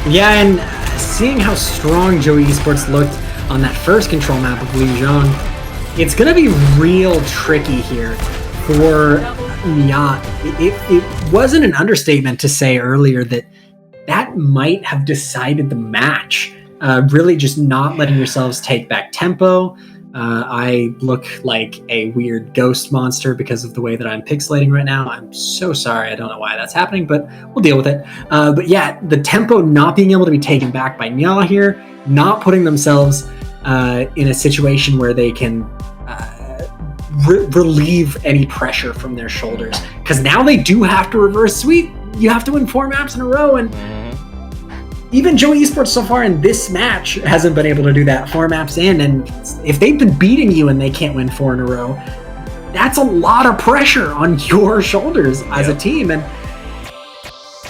Yeah, and seeing how strong Joey Esports looked on that first control map of Lijiang, it's going to be real tricky here for NYAA. It wasn't an understatement to say earlier that might have decided the match. Really just not letting yourselves take back tempo. I look like a weird ghost monster because of the way that I'm pixelating right now. I'm so sorry. I don't know why that's happening, but we'll deal with it. But yeah, the tempo not being able to be taken back by NYAA here, not putting themselves in a situation where they can relieve any pressure from their shoulders. Because now they do have to reverse sweep. You have to win 4 maps in a row, and even Joey Esports so far in this match hasn't been able to do that 4 maps in, and if they've been beating you and they can't win 4 in a row, that's a lot of pressure on your shoulders as a team. And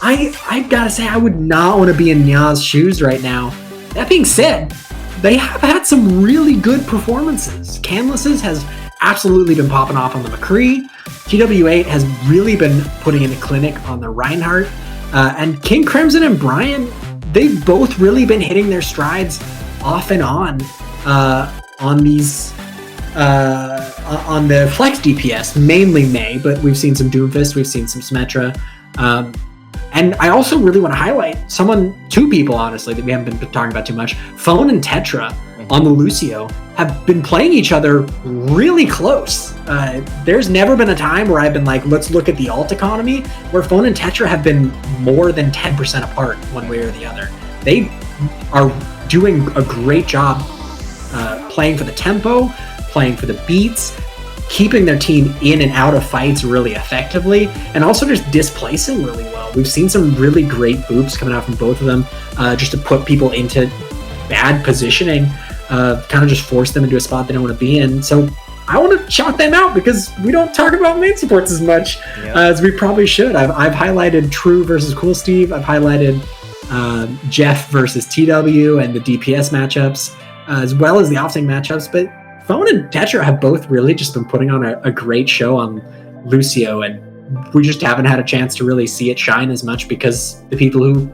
I gotta say, I would not want to be in NYAA's shoes right now. That being said, they have had some really good performances. Canlises has absolutely been popping off on the McCree. TW8 has really been putting in a clinic on the Reinhardt. And King Crimson and Brian, they've both really been hitting their strides off and on these on the flex DPS, mainly May, but we've seen some Doomfist, we've seen some Symmetra. And I also really want to highlight two people, honestly, that we haven't been talking about too much. Phone and Tetra on the Lucio have been playing each other really close. There's never been a time where I've been like, let's look at the alt economy, where Phone and Tetra have been more than 10% apart one way or the other. They are doing a great job playing for the tempo, playing for the beats, keeping their team in and out of fights really effectively, and also just displacing really well. We've seen some really great boops coming out from both of them, just to put people into bad positioning, kind of just force them into a spot they don't want to be in. So I want to shout them out because we don't talk about main supports as much as we probably should. I've highlighted True versus Cool Steve. I've highlighted Jeff versus TW and the DPS matchups, as well as the offsync matchups, but Phone and Tetra have both really just been putting on a great show on Lucio, and we just haven't had a chance to really see it shine as much because the people who,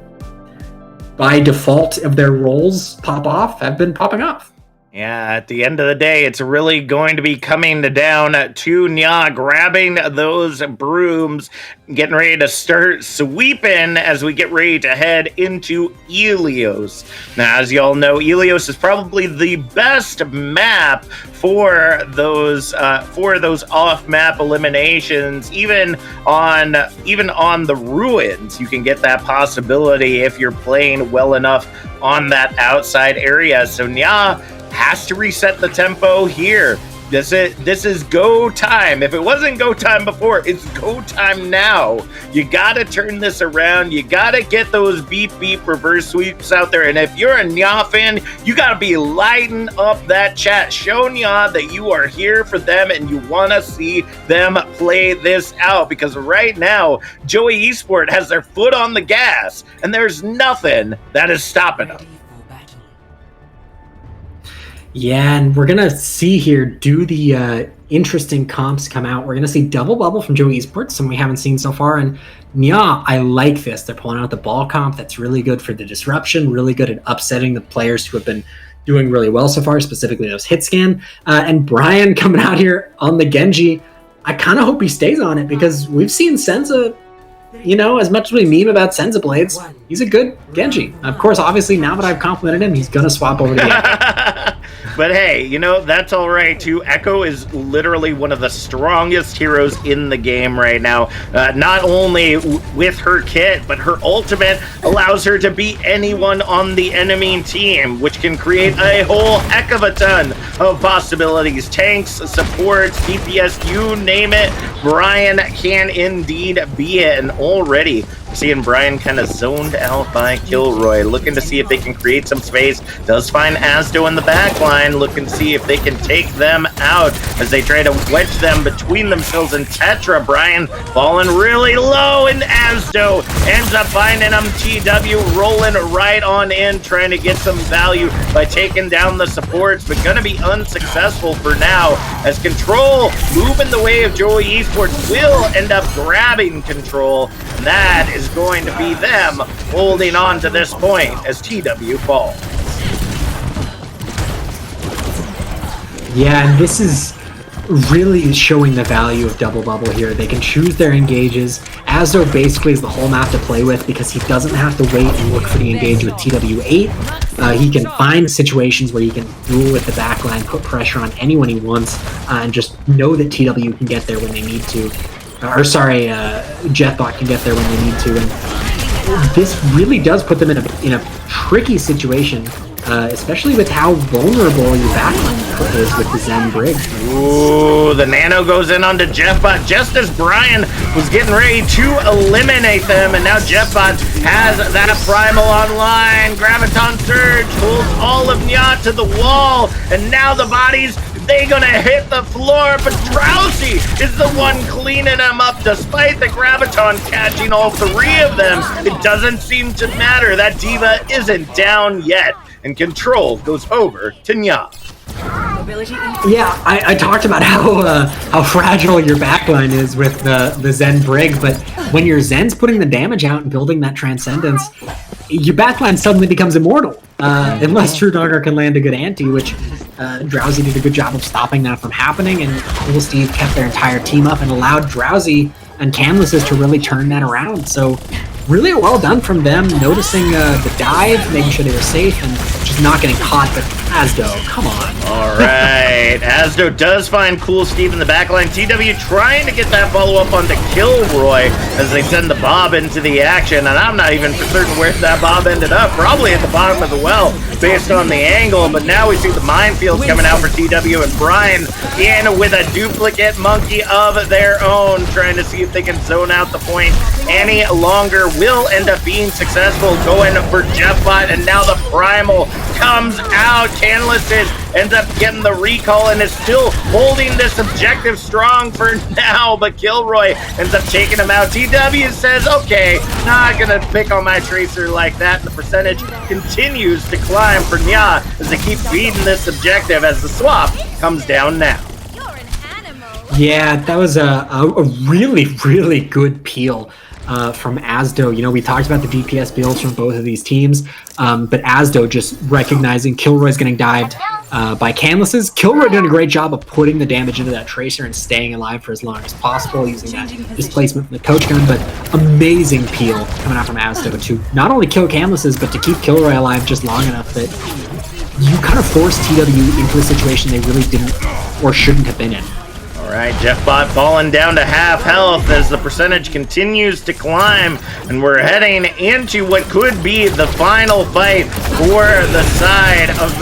by default of their roles, pop off have been popping off. Yeah, at the end of the day, it's really going to be coming down to NYAA grabbing those brooms, getting ready to start sweeping as we get ready to head into Helios. Now, as y'all know, Helios is probably the best map for those off-map eliminations. Even on the ruins, you can get that possibility if you're playing well enough on that outside area. So NYAA has to reset the tempo here. This is go time. If it wasn't go time before, it's go time now. You gotta turn this around. You gotta get those beep beep reverse sweeps out there. And if you're a NYAA fan, you gotta be lighting up that chat. Show NYAA that you are here for them and you wanna see them play this out. Because right now, Joey Esports has their foot on the gas, and there's nothing that is stopping them. Yeah, and we're going to see here, do the interesting comps come out. We're going to see double bubble from Joey Esports, something we haven't seen so far. And NYAA, I like this. They're pulling out the ball comp. That's really good for the disruption, really good at upsetting the players who have been doing really well so far, specifically those hit scan. And Brian coming out here on the Genji, I kind of hope he stays on it because we've seen Senza, you know, as much as we meme about Senza Blades, he's a good Genji. Of course, obviously, now that I've complimented him, he's going to swap over to the Echo. But hey, you know, that's all right, too. Echo is literally one of the strongest heroes in the game right now. Not only with her kit, but her ultimate allows her to beat anyone on the enemy team, which can create a whole heck of a ton of possibilities. Tanks, supports, DPS, you name it, Brian can indeed be it. And already seeing Brian kind of zoned out by Kilroy, looking to see if they can create some space. Does find Asdo in the back line, looking to see if they can take them out as they try to wedge them between themselves and Tetra. Brian falling really low, and Asdo ends up finding him. TW rolling right on in, trying to get some value by taking down the supports, but gonna be unsuccessful for now as Control, moving the way of Joey Esports, will end up grabbing Control. And that is going to be them holding on to this point as TW falls. Yeah, and this is really showing the value of double bubble here. They can choose their engages. Asdo basically is the whole map to play with because he doesn't have to wait and look for the engage with TW8. He can find situations where he can duel with the backline, put pressure on anyone he wants, and just know that TW can get there when they need to. Jetbot can get there when they need to. And this really does put them in a tricky situation, especially with how vulnerable your backline is with the Zen Brig. Ooh, the nano goes in onto Jetbot just as Brian was getting ready to eliminate them, and now Jetbot has that primal online. Graviton Surge holds all of NYAA to the wall, and now the bodies, they gonna hit the floor, but Drowsy is the one cleaning them up despite the Graviton catching all three of them. It doesn't seem to matter. That Diva isn't down yet, and Control goes over to NYAA. Yeah, I talked about how fragile your backline is with the Zen Brig, but when your Zen's putting the damage out and building that Transcendence, your backline suddenly becomes immortal. Unless True Dogger can land a good ante, which Drowsy did a good job of stopping that from happening, and Cool Steve kept their entire team up and allowed Drowsy and Canvases to really turn that around. So really well done from them, noticing the dive, making sure they were safe, and just not getting caught. But Asdo, come on. All right, Asdo does find Cool Steve in the backline. TW trying to get that follow-up onto Kilroy as they send the Bob into the action, and I'm not even for certain where that Bob ended up. Probably at the bottom of the well, based on the angle, but now we see the minefields coming out for TW, and Brian in with a duplicate monkey of their own, trying to see if they can zone out the point any longer. Will end up being successful, going for Jetbot, and now the Primal comes out. Canlisys ends up getting the recall and is still holding this objective strong for now, but Kilroy ends up taking him out. TW says, okay, not gonna pick on my Tracer like that, and the percentage continues to climb for NYAA as they keep feeding this objective as the swap comes down now. Yeah, that was a really, really good peel from Asdo. You know, we talked about the DPS builds from both of these teams, but Asdo just recognizing Kilroy's getting dived by Canlises. Kilroy doing a great job of putting the damage into that Tracer and staying alive for as long as possible using that displacement from the coach gun, but amazing peel coming out from Asdo to not only kill Canlises, but to keep Kilroy alive just long enough that you kind of forced TW into a situation they really didn't or shouldn't have been in. All right, Jeffbot falling down to half health as the percentage continues to climb, and we're heading into what could be the final fight for the side of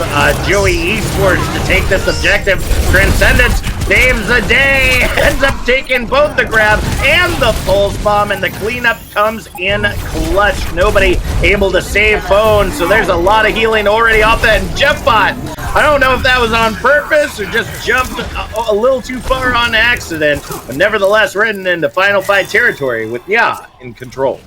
Joey Esports to take this objective. Transcendence saves the day, ends up taking both the grab and the pulse bomb, and the cleanup comes in clutch. Nobody able to save phone, so there's a lot of healing already off that. And Jeffbot, I don't know if that was on purpose or just jumped a little too far on accident, but nevertheless ridden into final fight territory with NYAA in control.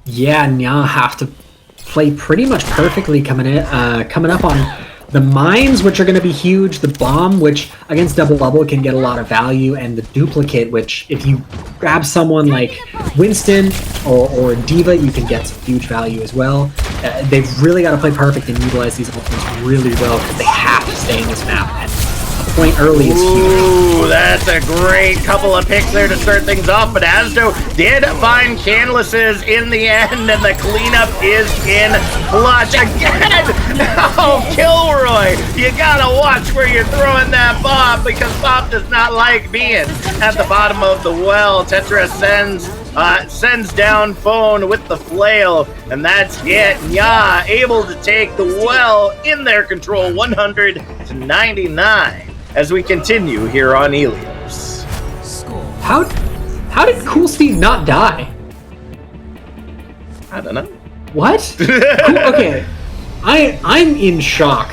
Yeah, NYAA have to play pretty much perfectly coming up on the mines, which are going to be huge, the bomb, which against double bubble can get a lot of value, and the duplicate, which if you grab someone like Winston or Diva, you can get some huge value as well. They've really got to play perfect and utilize these ultimates really well because they have to stay in this map. And a point early is huge. Ooh, that's a great couple of picks there to start things off, but Asdo did find Canlises in the end, and the cleanup is in clutch again. Oh, Kilroy, you gotta watch where you're throwing that bomb, because Bob does not like being at the bottom of the well. Tetra sends down phone with the flail, and that's it. NYAA able to take the well in their control, 100-99, as we continue here on Helios. How did Cool Steve not die? I don't know. What? Cool, okay, I'm in shock.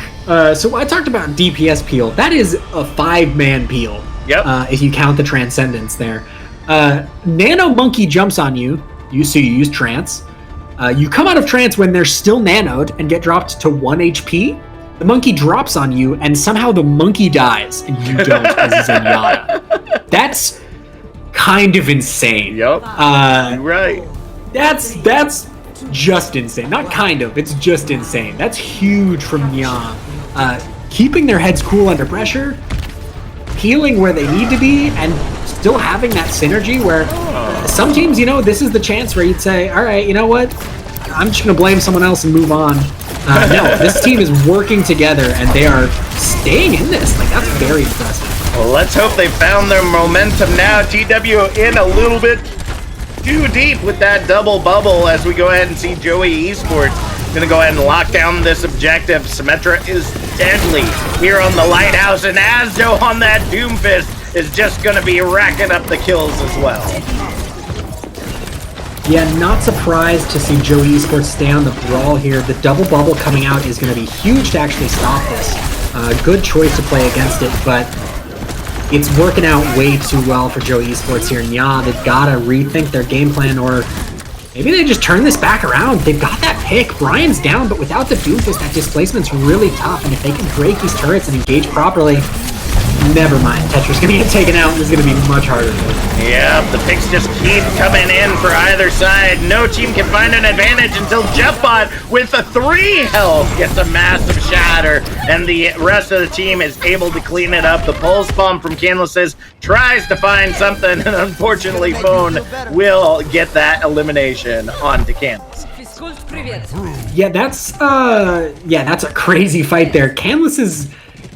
So I talked about DPS peel. That is a 5-man peel. Yep. If you count the Transcendence there. Nano Monkey jumps on you. You use trance. You come out of trance when they're still nanoed and get dropped to 1 HP. The monkey drops on you, and somehow the monkey dies, and you don't as Zenyatta. That's kind of insane. Yep. You're right. That's just insane. Not kind of, it's just insane. That's huge from NYAA. Keeping their heads cool under pressure, healing where they need to be, and still having that synergy where some teams, you know, this is the chance where you'd say, all right, you know what? I'm just going to blame someone else and move on. No, this team is working together, and they are staying in this. Like, that's very impressive. Well, let's hope they found their momentum now. TW in a little bit too deep with that double bubble as we go ahead and see Joey Esports gonna go ahead and lock down this objective. Symmetra is deadly here on the Lighthouse, and Asdo on that Doomfist is just gonna be racking up the kills as well. Yeah, not surprised to see Joey Esports stay on the brawl here. The double bubble coming out is going to be huge to actually stop this. Good choice to play against it, but it's working out way too well for Joey Esports here. NYAA, they've got to rethink their game plan, or maybe they just turn this back around. They've got that pick. Brian's down, but without the Doomfist, that displacement's really tough, and if they can break these turrets and engage properly, never mind. Tetra's going to get taken out, and this is going to be much harder. Yeah, the picks just keep coming in for either side. No team can find an advantage until Jeffbot with a 3 health gets a massive shatter, and the rest of the team is able to clean it up. The pulse bomb from Canlises tries to find something, and unfortunately Phone will get that elimination onto Canlis. Yeah, that's a crazy fight there. Canlis is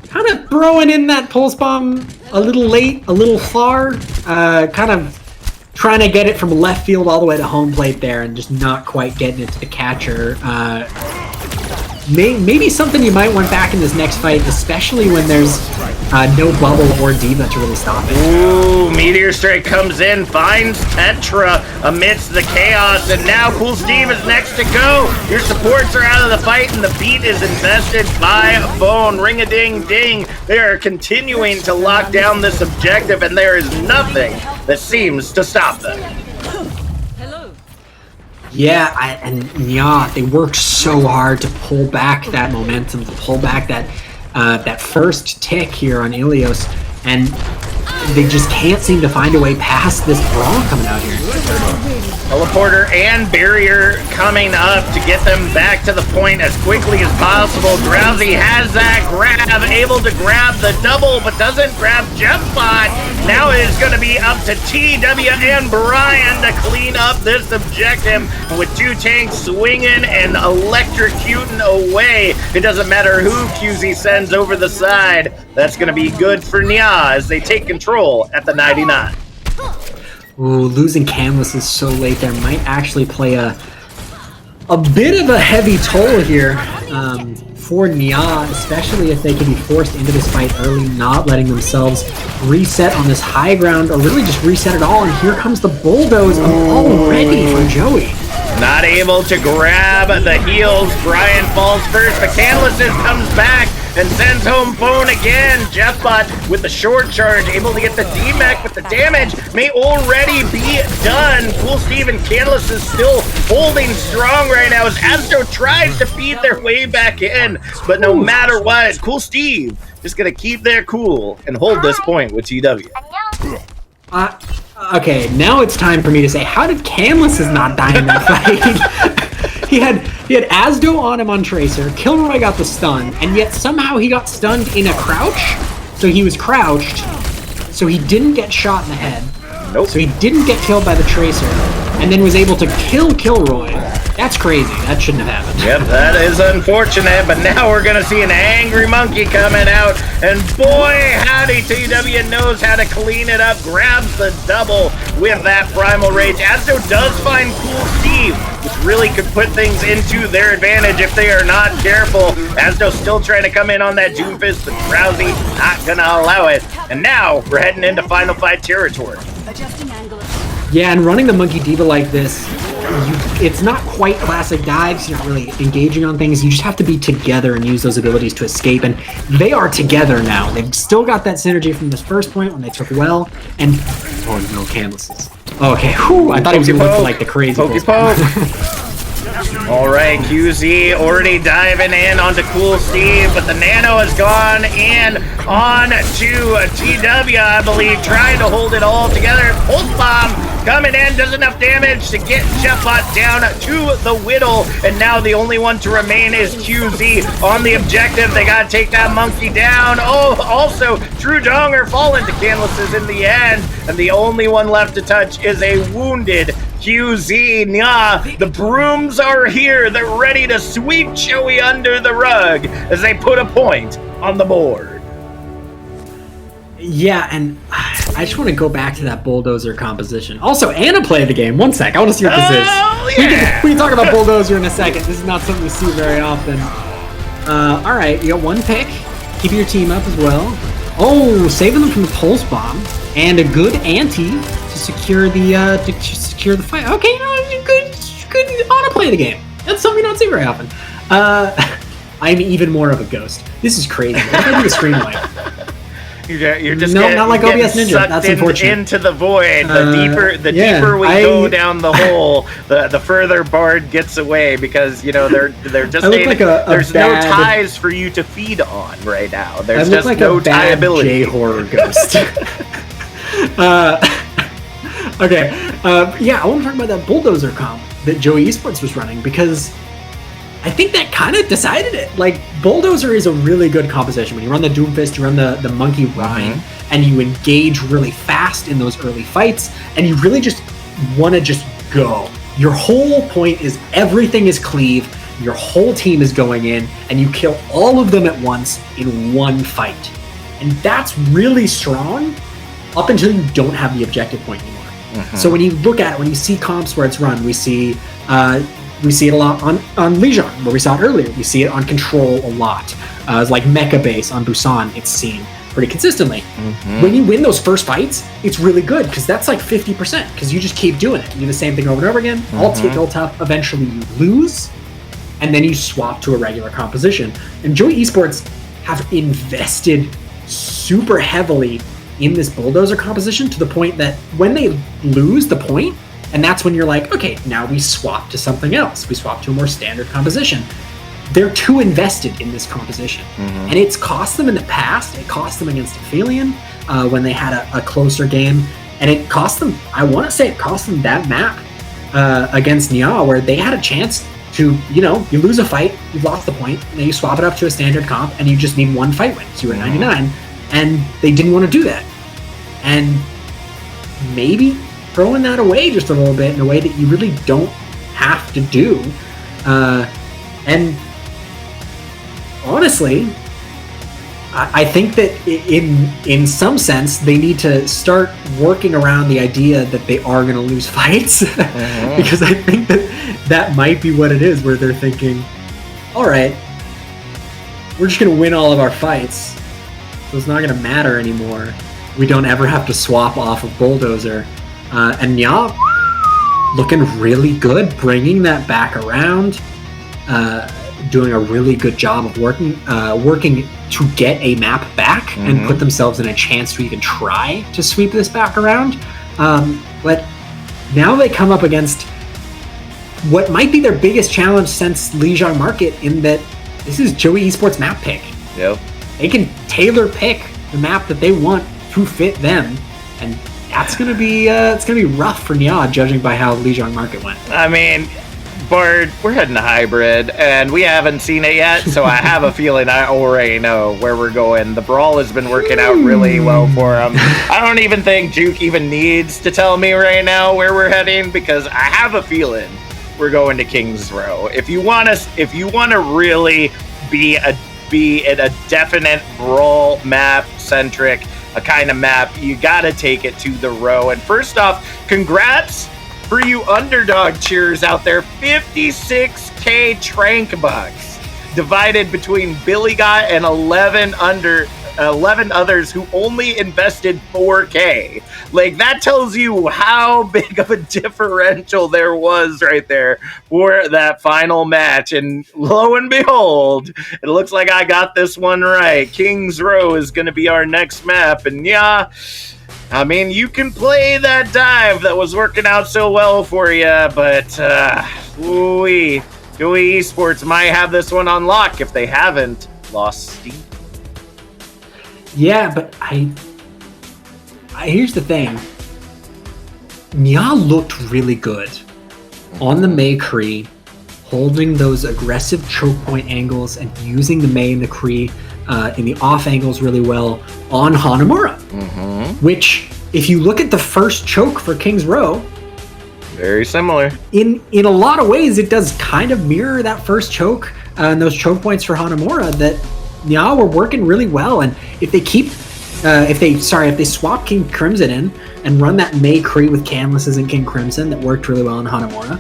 kind of throwing in that pulse bomb a little late, a little far, kind of trying to get it from left field all the way to home plate there, and just not quite getting it to the catcher. Maybe something you might want back in this next fight, especially when there's no bubble or Diva to really stop it. Ooh, Meteor Strike comes in, finds Tetra amidst the chaos, and now Cool Steve is next to go. Your supports are out of the fight, and the beat is invested by Phone. Ring-a-ding-ding. They are continuing to lock down this objective, and there is nothing that seems to stop them. Yeah, and NYAA, they worked so hard to pull back that momentum, to pull back that that first tick here on Ilios, and they just can't seem to find a way past this brawl coming out here. Teleporter and barrier coming up to get them back to the point as quickly as possible. Drowsy has that grab, able to grab the double, but doesn't grab Jeffbot. Now it is going to be up to TW and Brian to clean up this objective with 2 tanks swinging and electrocuting away. It doesn't matter who QZ sends over the side. That's going to be good for NYAA as they take control at the 99. Ooh, losing Canvas is so late there might actually play a bit of a heavy toll here for NYAA, especially if they can be forced into this fight early, not letting themselves reset on this high ground, or really just reset it all. And here comes the bulldoze already for Joey. Not able to grab the heals. Brian falls first, but Canvases comes back and sends home phone again. Jeffbot with the short charge, able to get the D-Mech, but the damage may already be done. Cool Steve and Canlis is still holding strong right now as Asdo tries to feed their way back in, but no matter what, Cool Steve just gonna keep their cool and hold this point with TW. Okay, now it's time for me to say, how did Canlis not die in that fight? He had Asdo on him on Tracer, Kilroy got the stun, and yet somehow he got stunned in a crouch. So he was crouched, so he didn't get shot in the head. Nope. So he didn't get killed by the Tracer, and then was able to kill Kilroy. That's crazy. That shouldn't have happened. Yep, that is unfortunate, but now we're going to see an angry monkey coming out, and boy, howdy, TW knows how to clean it up, grabs the double with that Primal Rage. Asdo does find Cool Steve, which really could put things into their advantage if they are not careful. Asdo still trying to come in on that Doomfist, but Drowsy not going to allow it, and now we're heading into Final Fight territory. Yeah, and running the Monkey Diva like this, it's not quite classic dives. You're not really engaging on things. You just have to be together and use those abilities to escape, and they are together now. They've still got that synergy from this first point when they took well, and oh no, Canvases. Okay, whew, I thought he was going to look for like the crazy poke. All right, QZ already diving in onto Cool Steve, but the Nano has gone in on to TW, I believe, trying to hold it all together. Pulse Bomb coming in, does enough damage to get Jeffbot down to the Whittle, and now the only one to remain is QZ on the objective. They gotta take that monkey down. Oh, also, True Donger falling to Canvases in the end, and the only one left to touch is a wounded QZ. NYAA, the brooms are here. They're ready to sweep Joey under the rug as they put a point on the board. Yeah, and I just want to go back to that Bulldozer composition. Also, Anna played the game. One sec, I want to see what this is. Yeah. We can talk about Bulldozer in a second. This is not something we see very often. All right, you got one pick. Keep your team up as well. Oh, saving them from the Pulse Bomb and a good ante to secure the fight. Okay, you know, good Anna play the game. That's something you don't see very often. I'm even more of a ghost. This is crazy. What if I do the screen light? You're just not like OBS Ninja. That's unfortunate. Into the void. The deeper we go down the hole, the further Bard gets away, because you know they're just like there's no ties for you to feed on right now. There's just like no a bad tieability. J-horror ghost. Okay. Yeah, I want to talk about that Bulldozer comp that Joey Esports was running, because I think that kind of decided it. Like, Bulldozer is a really good composition. When you run the Doomfist, you run the Monkey Rhine, and you engage really fast in those early fights, and you really just want to just go. Your whole point is everything is cleave, your whole team is going in, and you kill all of them at once in one fight. And that's really strong up until you don't have the objective point anymore. So when you look at it, when you see comps where it's run, we see it a lot on Legion, where we saw it earlier. We see it on Control a lot. It's like Mecha Base on Busan, it's seen pretty consistently. When you win those first fights, it's really good, because that's like 50%, because you just keep doing it. You do the same thing over and over again. All take all tough. Eventually you lose, and then you swap to a regular composition. And Joey Esports have invested super heavily in this Bulldozer composition, to the point that when they lose the point, and that's when you're like, okay, now we swap to something else. We swap to a more standard composition. They're too invested in this composition. And it's cost them in the past. It cost them against Aphelion. when they had a closer game. And it cost them, I want to say it cost them that map against NYAA, where they had a chance to, you lose a fight, you've lost the point, and then you swap it up to a standard comp, and you just need one fight win. So you're at 99, and they didn't want to do that. And maybe throwing that away just a little bit in a way that you really don't have to do. And honestly, I think that in some sense they need to start working around the idea that they are going to lose fights, because I think that might be what it is, where they're thinking, all right, we're just going to win all of our fights, so it's not going to matter anymore. We don't ever have to swap off of Bulldozer. And NYAA looking really good, bringing that back around, doing a really good job of working to get a map back and put themselves in a chance to even try to sweep this back around. But now they come up against what might be their biggest challenge since Lijiang Market, in that this is Joey Esports map pick. Yep. They can tailor pick the map that they want to fit them, and that's gonna be rough for NYAA, judging by how Lijiang Market went. I mean, Bard, we're heading to hybrid, and we haven't seen it yet, so I have a feeling I already know where we're going. The brawl has been working out really well for them. I don't even think Juke even needs to tell me right now where we're heading, because I have a feeling we're going to Kings Row. If you want to really be in a definite brawl map centric, a kind of map, you got to take it to the Row. And first off, congrats for you underdog cheers out there. 56k trank bucks divided between Billy Guy and 11 others who only invested 4k. Like, that tells you how big of a differential there was right there for that final match. And lo and behold, it looks like I got this one right. Kings Row is going to be our next map. And yeah, I mean, you can play that dive that was working out so well for you, but Joey Esports might have this one on lock if they haven't lost steam. Yeah, but I here's the thing. NYAA looked really good on the Mei Cree, holding those aggressive choke point angles and using the Mei and the Cree in the off angles really well on Hanamura. Which, if you look at the first choke for Kings Row, very similar. In a lot of ways, it does kind of mirror that first choke and those choke points for Hanamura that NYAA were working really well. And if they swap King Crimson in and run that Mei Cree with Canvases and King Crimson that worked really well on Hanamura,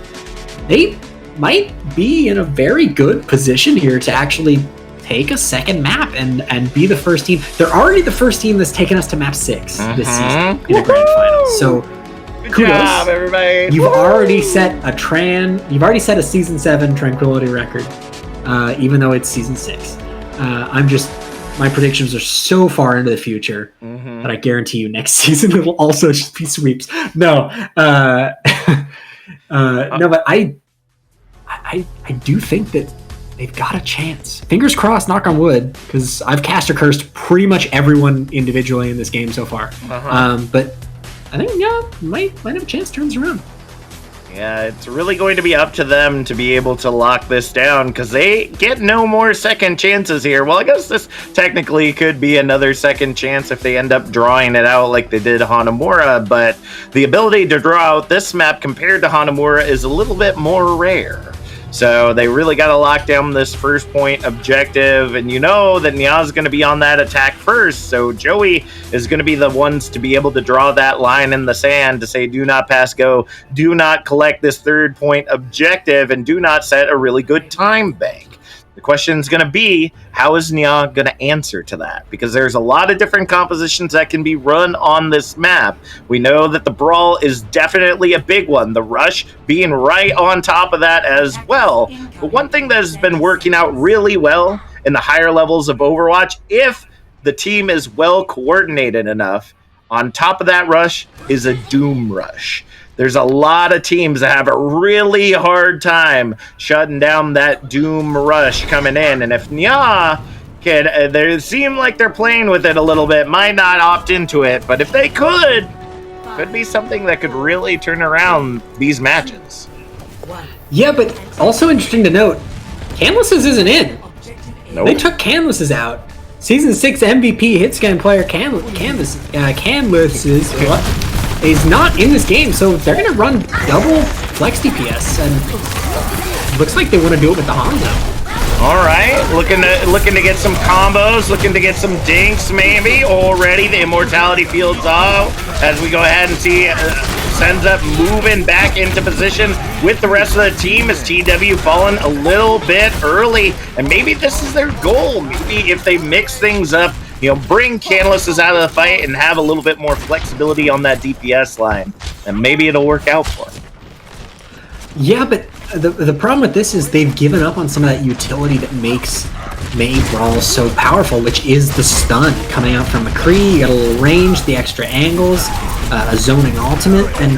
they might be in a very good position here to actually take a second map and be the first team. They're already the first team that's taken us to map 6 this season in a grand final. So good job, everybody. You've already set a season 7 tranquility record, even though it's season 6. My predictions are so far into the future that I guarantee you next season it'll also just be sweeps. No, but I do think that they've got a chance. Fingers crossed, knock on wood, because I've caster cursed pretty much everyone individually in this game so far. But I think might have a chance to turn this around. Yeah, it's really going to be up to them to be able to lock this down, because they get no more second chances here. Well, I guess this technically could be another second chance if they end up drawing it out like they did Hanamura, but the ability to draw out this map compared to Hanamura is a little bit more rare. So they really got to lock down this first point objective, and you know that NYAA's going to be on that attack first, so Joey is going to be the ones to be able to draw that line in the sand to say, do not pass go, do not collect this third point objective, and do not set a really good time bank. The question is going to be, how is NYAA going to answer to that? Because there's a lot of different compositions that can be run on this map. We know that the brawl is definitely a big one, the rush being right on top of that as well. But one thing that has been working out really well in the higher levels of Overwatch, if the team is well coordinated enough, on top of that rush is a Doom Rush. There's a lot of teams that have a really hard time shutting down that Doom Rush coming in. And if NYAA They seem like they're playing with it a little bit. Might not opt into it, but if they could be something that could really turn around these matches. Yeah, but also interesting to note, Canvases isn't in. Nope. They took Canvases out. Season 6 MVP hitscan player Canvases is not in this game, so they're going to run double flex DPS, and looks like they want to do it with the Hanzo. All right, looking to get some combos, looking to get some dinks maybe. Already the immortality field's off as we go ahead and see sends up moving back into position with the rest of the team as TW fallen a little bit early, and maybe this is their goal. Maybe if they mix things up, bring Canalises out of the fight and have a little bit more flexibility on that DPS line, and maybe it'll work out for them. Yeah, but the problem with this is they've given up on some of that utility that makes May Brawl so powerful, which is the stun coming out from McCree. You got a little range, the extra angles, a zoning ultimate, and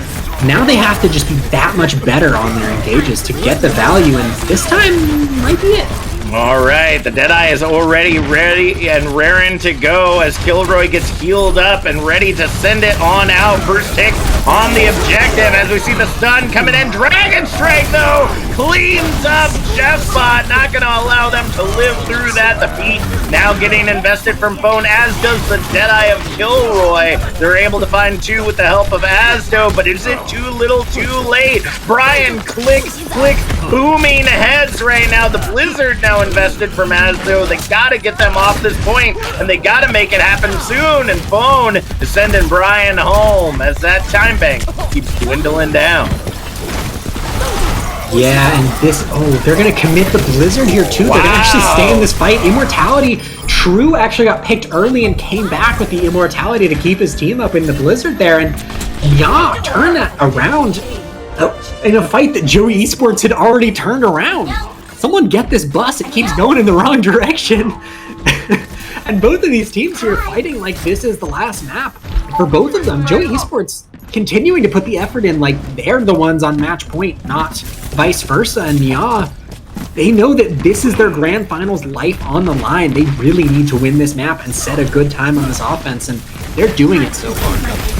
now they have to just be that much better on their engages to get the value, and this time might be it. All right, the Deadeye is already ready and raring to go as Kilroy gets healed up and ready to send it on out. First tick on the objective as we see the stun coming in. Dragon Strike, though, cleans up JeffBot. Not going to allow them to live through that defeat. Now getting invested from Phone, as does the Deadeye of Kilroy. They're able to find two with the help of Asdo, but is it too little too late? Brian clicks, booming heads right now. The Blizzard now invested from Asdo. They gotta get them off this point, and they gotta make it happen soon. And Phone is sending Brian home as that time bank keeps dwindling down. Yeah, and they're gonna commit the Blizzard here too. Wow. They're gonna actually stay in this fight. Immortality, True actually got picked early and came back with the Immortality to keep his team up in the Blizzard there, and turn that around in a fight that Joey Esports had already turned around. Someone get this bus, it keeps going in the wrong direction. And both of these teams here are fighting like this is the last map for both of them. Joey Esports continuing to put the effort in like they're the ones on match point, not vice versa. And NYAA, they know that this is their grand finals life on the line. They really need to win this map and set a good time on this offense, and they're doing it so far.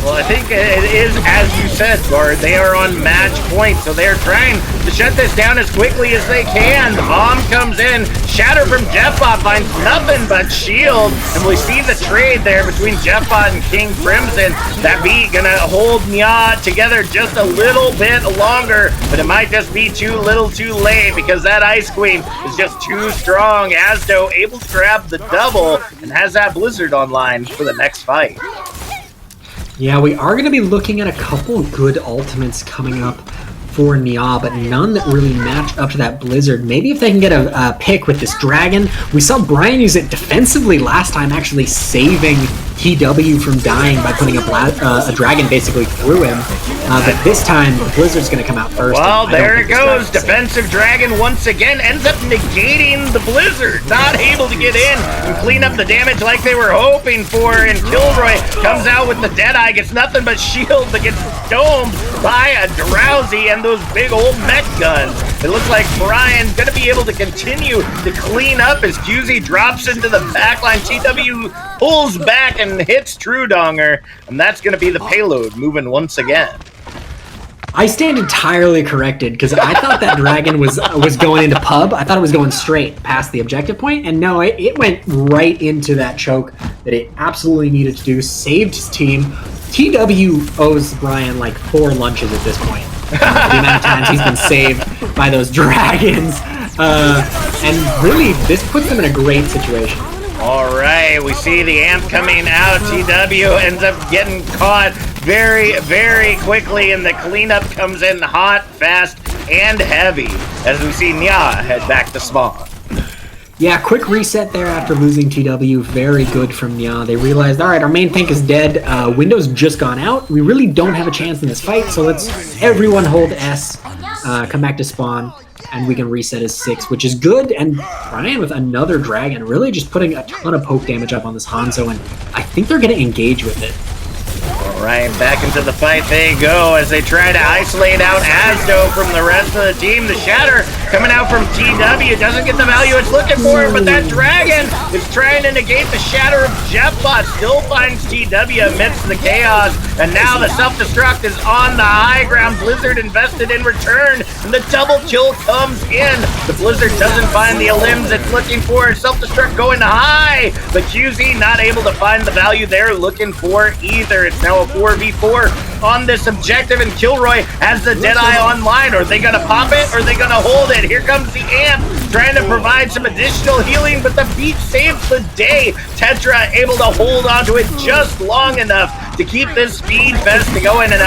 Well, I think it is, as you said, Guard, they are on match point, so they're trying to shut this down as quickly as they can. The bomb comes in, Shatter from JeffBot finds nothing but shield, and we see the trade there between JeffBot and King Crimson. That beat gonna hold NYAA together just a little bit longer, but it might just be too little too late because that Ice Queen is just too strong. Asdo able to grab the double and has that Blizzard online for the next fight. Yeah, we are going to be looking at a couple good ultimates coming up for NYAA, but none that really match up to that Blizzard. Maybe if they can get a pick with this Dragon. We saw Brian use it defensively last time, actually saving TW from dying by putting a Dragon basically through him. But this time, the Blizzard's going to come out first. Well, there it goes. Defensive Dragon once again ends up negating the Blizzard. Not able to get in and clean up the damage like they were hoping for. And Kilroy comes out with the Deadeye, gets nothing but shield, but gets domed by a Drowsy and those big old mech guns. It looks like Brian's going to be able to continue to clean up as QZ drops into the backline. TW pulls back and hits Truedonger, and that's going to be the payload moving once again. I stand entirely corrected because I thought that Dragon was going into pub. I thought it was going straight past the objective point, and no, it went right into that choke that it absolutely needed to do. Saved his team. TW owes Brian like 4 lunches at this point. The amount of times he's been saved by those dragons. And really, this puts them in a great situation. All right, we see the amp coming out. TW ends up getting caught very, very quickly, and the cleanup comes in hot, fast, and heavy as we see NYAA head back to spawn. Yeah, quick reset there after losing TW. Very good from NYAA. They realized, all right, our main tank is dead. Window's just gone out. We really don't have a chance in this fight, so let's everyone hold S, come back to spawn, and we can reset as 6, which is good. And Brian with another Dragon, really just putting a ton of poke damage up on this Hanzo, and I think they're going to engage with it. All right, back into the fight they go as they try to isolate out Asdo from the rest of the team. The Shatter coming out from TW. Doesn't get the value it's looking for, but that dragon is trying to negate the shatter of Jeffbot. Still finds TW amidst the chaos, and now the self-destruct is on the high ground. Blizzard invested in return, and the double kill comes in. The Blizzard doesn't find the limbs it's looking for. Self-destruct going high, but QZ not able to find the value they're looking for either. It's now a 4v4 on this objective, and Kilroy has the Deadeye online. Are they gonna pop it, or are they gonna hold it? Here comes the Amp, trying to provide some additional healing, but the beat saves the day. Tetra able to hold onto it just long enough to keep this speed fest going, and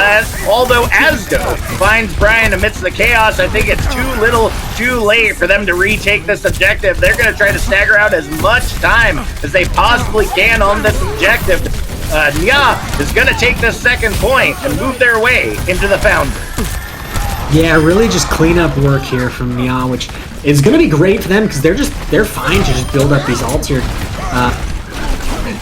although Asdo finds Brian amidst the chaos, I think it's too little too late for them to retake this objective. They're going to try to stagger out as much time as they possibly can on this objective. NYAA is going to take this second point and move their way into the Founder. Yeah, really just cleanup work here from NYAA, which is going to be great for them because they're fine to just build up these ults here.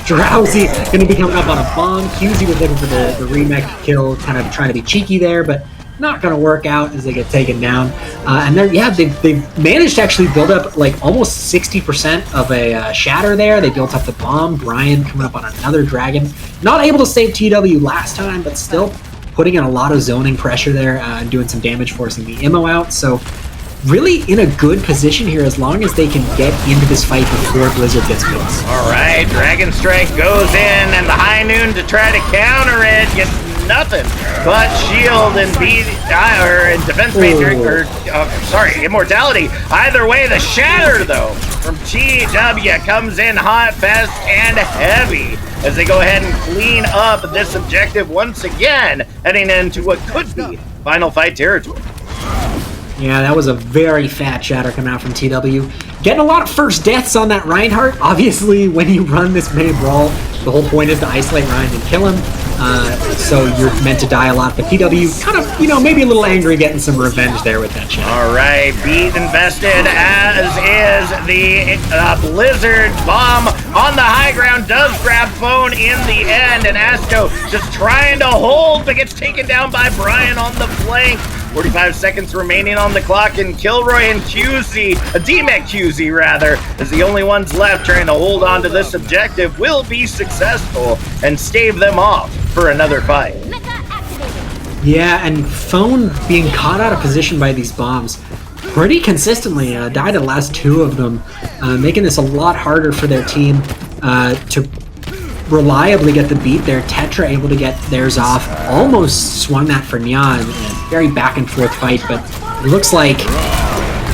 Drowsy going to be coming up on a bomb. QZ was looking for the remake kill, kind of trying to be cheeky there, but not going to work out as they get taken down. And they've managed to actually build up like almost 60% of a shatter there. They built up the bomb. Brian coming up on another dragon. Not able to save TW last time, but still putting in a lot of zoning pressure there and doing some damage, forcing the IMO out. So really in a good position here as long as they can get into this fight before Blizzard gets built. All right, Dragon Strike goes in, and the High Noon to try to counter it gets nothing but shield and defense major, immortality. Either way, the shatter though from TW comes in hot, fast, and heavy as they go ahead and clean up this objective once again, heading into what could be final fight territory. Yeah, that was a very fat shatter coming out from TW. Getting a lot of first deaths on that Reinhardt. Obviously, when you run this many brawl, the whole point is to isolate Ryan and kill him. So you're meant to die a lot. But TW kind of, maybe a little angry, getting some revenge there with that shatter. All right, beat invested, as is the Blizzard bomb on the high ground. Does grab phone in the end, and Asto just trying to hold, but gets taken down by Brian on the flank. 45 seconds remaining on the clock, and Kilroy and QZ, DMEC QZ rather, is the only ones left trying to hold on to this objective, will be successful and stave them off for another fight. Yeah, and Phone being caught out of position by these bombs pretty consistently, died the last two of them, making this a lot harder for their team to reliably get the beat there. Tetra able to get theirs off, almost swung that for NYAA in a very back and forth fight, but it looks like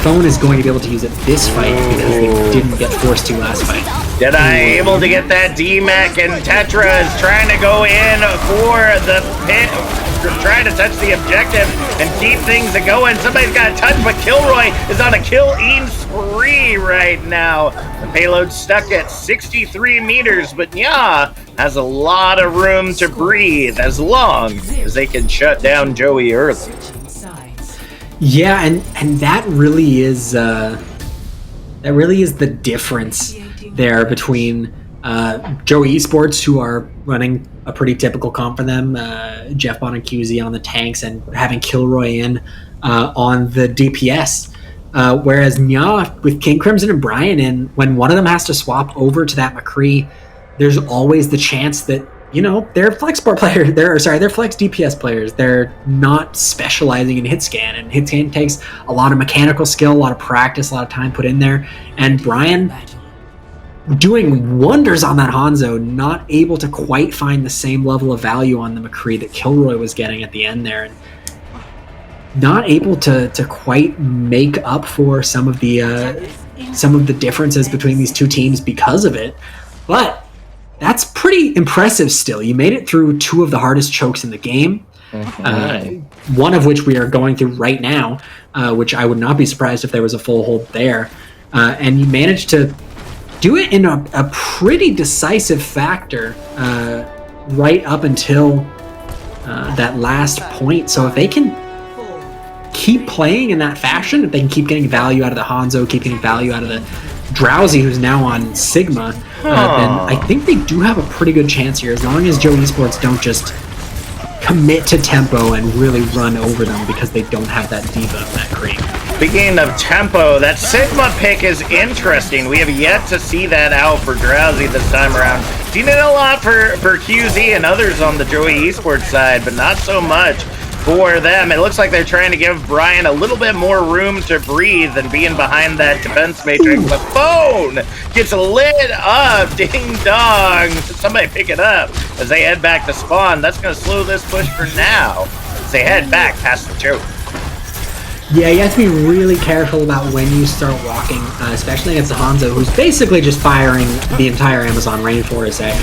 Phone is going to be able to use it this fight because they didn't get forced to last fight. Deadeye able to get that DMEC, and Tetra is trying to go in for the pit, trying to touch the objective and keep things going. Somebody's got a touch, but Kilroy is on a kill-eating spree right now. The payload's stuck at 63 meters, but NYAA has a lot of room to breathe as long as they can shut down Joey early. Yeah, and that really is the difference there between Joey Esports, who are running a pretty typical comp for them, Jeff Bond and QZ on the tanks, and having Kilroy in on the DPS. Whereas NYAA, with King Crimson and Brian in, when one of them has to swap over to that McCree, there's always the chance that, they're flex bar players, they're flex DPS players. They're not specializing in hit scan, and hit scan takes a lot of mechanical skill, a lot of practice, a lot of time put in there. And Brian doing wonders on that Hanzo, not able to quite find the same level of value on the McCree that Kilroy was getting at the end there, and not able to quite make up for some of the differences between these two teams because of it. But that's pretty impressive still. You made it through two of the hardest chokes in the game, one of which we are going through right now, which I would not be surprised if there was a full hold there. And you managed to do it in a pretty decisive factor right up until that last point. So if they can keep playing in that fashion, if they can keep getting value out of the Hanzo, keep getting value out of the Drowsy, who's now on Sigma, then I think they do have a pretty good chance here, as long as Joe Esports don't just commit to tempo and really run over them because they don't have that diva of that creep. Speaking of tempo, that Sigma pick is interesting. We have yet to see that out for Drowsy this time around. Seen it a lot for QZ and others on the Joey Esports side, but not so much for them. It looks like they're trying to give Brian a little bit more room to breathe and being behind that defense matrix. The phone gets lit up. Ding dong. Somebody pick it up as they head back to spawn. That's going to slow this push for now as they head back past the choke. Yeah, you have to be really careful about when you start walking, especially against the Hanzo, who's basically just firing the entire Amazon rainforest at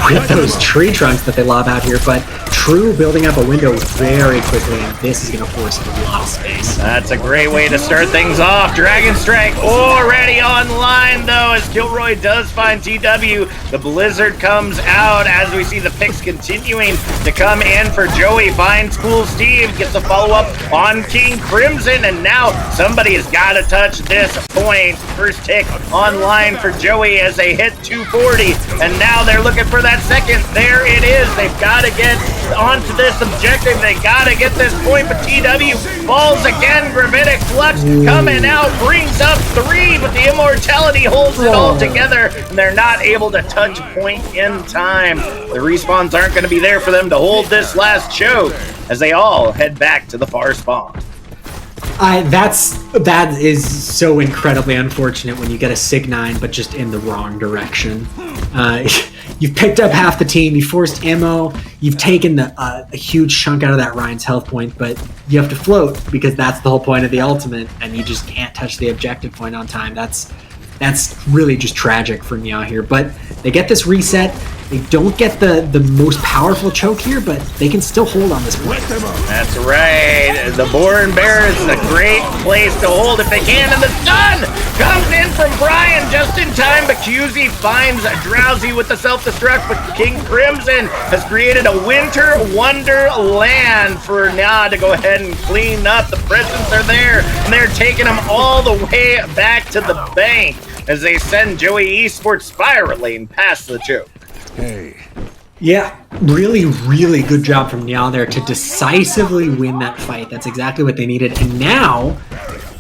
you with those tree trunks that they lob out here. But True building up a window very quickly, and this is going to force a lot of space. That's a great way to start things off. Dragon Strike already online, though, as Kilroy does find TW. The Blizzard comes out as we see the picks continuing to come in for Joey. Finds Cool Steve, gets a follow-up on King Crimson, and now somebody has got to touch this point. First tick online for Joey as they hit 240, and now they're looking for that second. There it is. They've got to get onto this objective. They got to get this point, but TW falls again. Gravitic Flux coming out, brings up 3, but the Immortality holds it all together, and they're not able to touch point in time. The respawns aren't going to be there for them to hold this last choke as they all head back to the far spawn. That is so incredibly unfortunate when you get a Sig 9, but just in the wrong direction. You've picked up half the team, you forced ammo, you've taken a huge chunk out of that Ryan's health point, but you have to float because that's the whole point of the ultimate, and you just can't touch the objective point on time. That's really just tragic for NYAA here, but they get this reset. They don't get the most powerful choke here, but they can still hold on this point. That's right. The Born Bear is a great place to hold if they can, and the stun comes in from Brian just in time, but QZ finds Drowsy with the self-destruct, but King Crimson has created a winter wonderland for NYAA to go ahead and clean up. The presents are there, and they're taking them all the way back to the bank as they send Joey Esports spiraling past the choke. Hey. Yeah, really, really good job from NYAA there to decisively win that fight. That's exactly what they needed. And now,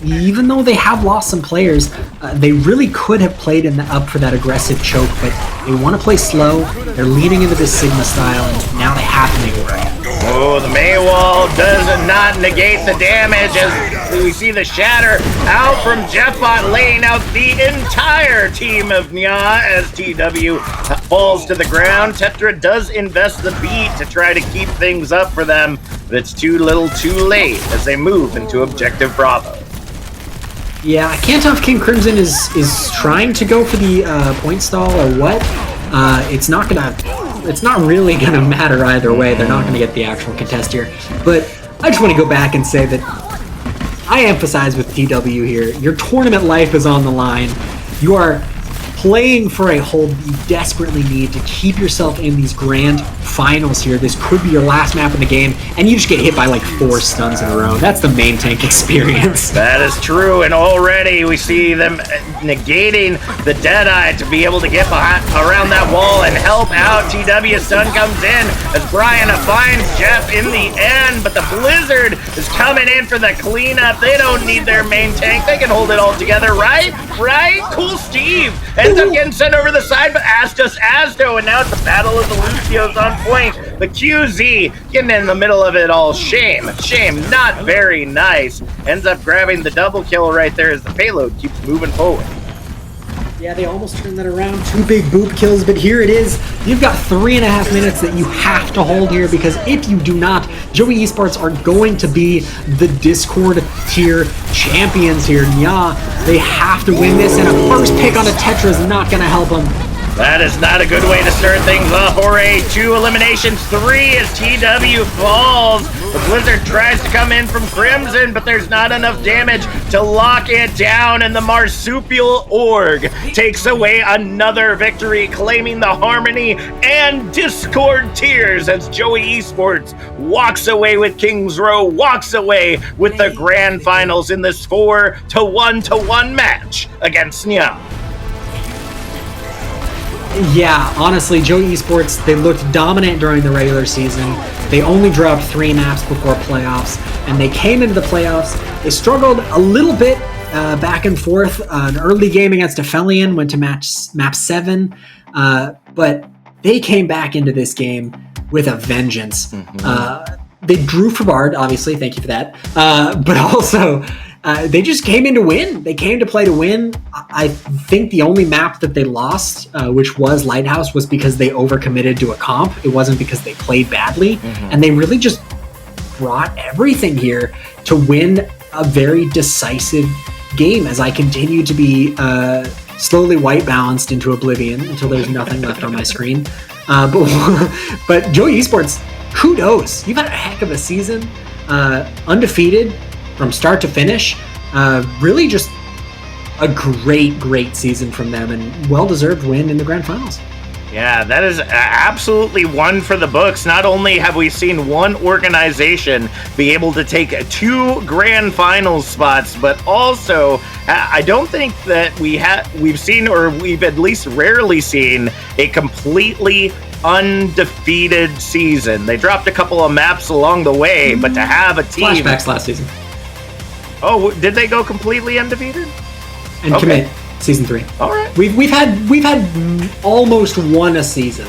even though they have lost some players, they really could have played up for that aggressive choke, but they want to play slow. They're leaning into this Sigma style, and now they have to make it work. Oh, the Maywall does not negate the damage as we see the shatter out from Jeffbot, laying out the entire team of NYAA as TW falls to the ground. Tetra does invest the beat to try to keep things up for them, but it's too little too late as they move into Objective Bravo. Yeah, I can't tell if King Crimson is trying to go for the point stall or what. It's not really gonna matter either way. They're not gonna get the actual contest here. But I just want to go back and say that I emphasize with TW here, your tournament life is on the line. You are playing for a hold you desperately need to keep yourself in these grand finals here. This could be your last map in the game, and you just get hit by like 4 stuns in a row. That's the main tank experience. That is true, and already we see them negating the Deadeye to be able to get around that wall and help out. TW stun comes in as Brian finds Jeff in the end, but the Blizzard is coming in for the cleanup. They don't need their main tank. They can hold it all together, right? Right? Cool Steve ends up getting sent over the side, but Astos Asdo, and now it's a battle of the Lucios on point. The QZ getting in the middle of it all. Shame, not very nice. Ends up grabbing the double kill right there as the payload keeps moving forward. Yeah, they almost turned that around. 2 big boop kills, but here it is. You've got 3.5 minutes that you have to hold here, because if you do not, Joey Esports are going to be the Discord tier champions here. NYAA, they have to win this, and a first pick on a Tetra is not going to help them. That is not a good way to start things off. Ore, 2 eliminations, 3 as TW falls. The Blizzard tries to come in from Crimson, but there's not enough damage to lock it down, and the Marsupial Org takes away another victory, claiming the Harmony and Discord tiers as Joey Esports walks away with Kings Row, walks away with the grand finals in this 4-1-1 match against NYAA. Yeah, honestly, Joe Esports, they looked dominant during the regular season. They only dropped 3 maps before playoffs, and they came into the playoffs. They struggled a little bit back and forth. An early game against Aphelion went to map 7, but they came back into this game with a vengeance. They drew for Bard, obviously, thank you for that. But also, they just came in to win. They came to play to win. I think the only map that they lost, which was Lighthouse, was because they overcommitted to a comp. It wasn't because they played badly. And they really just brought everything here to win a very decisive game as I continue to be slowly white balanced into oblivion until there's nothing left on my screen. But Joe Esports, kudos. You've had a heck of a season. Undefeated from start to finish. Really just a great season from them, and well-deserved win in the grand finals. Yeah, that is absolutely one for the books. Not only have we seen one organization be able to take 2 grand finals spots, but also I don't think that we've seen, or we've at least rarely seen, a completely undefeated season. They dropped a couple of maps along the way, but to have a team... Flashbacks last season. Oh, did they go completely undefeated? And commit season 3. All right. We've had almost won a season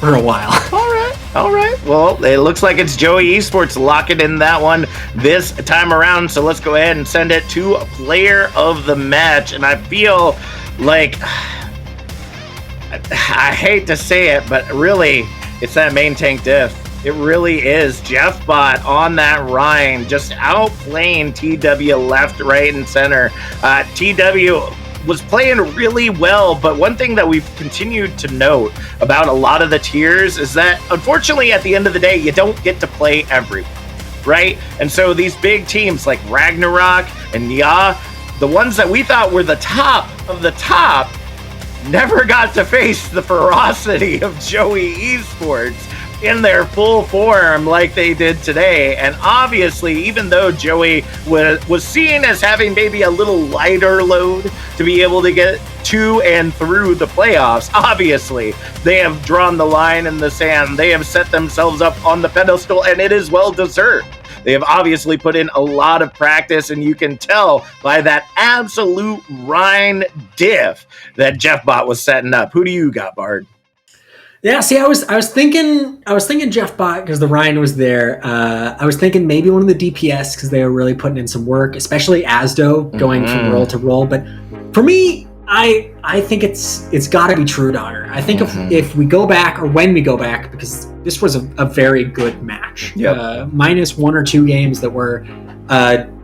for a while. All right. Well, it looks like it's Joey Esports locking in that one this time around. So let's go ahead and send it to player of the match. And I feel like, I hate to say it, but really, it's that main tank diff. It really is. Jeffbot on that Rhine, just outplaying TW left, right, and center. TW was playing really well, but one thing that we've continued to note about a lot of the tiers is that, unfortunately, at the end of the day, you don't get to play everyone, right? And so these big teams like Ragnarok and NYAA, the ones that we thought were the top of the top, never got to face the ferocity of Joey Esports in their full form like they did today. And obviously, even though Joey was seen as having maybe a little lighter load to be able to get to and through the playoffs, obviously they have drawn the line in the sand. They have set themselves up on the pedestal, and it is well deserved. They have obviously put in a lot of practice, and you can tell by that absolute Rhine diff that Jeffbot was setting up. Who do you got, Bard? Yeah, see, I was thinking Jeffbot because the Rhine was there. I was thinking maybe one of the DPS because they were really putting in some work, especially Asdo going from role to role. But for me, I think it's got to be True Donner. I think if we go back, or when we go back, because this was a very good match. Yep. Minus 1 or 2 games that were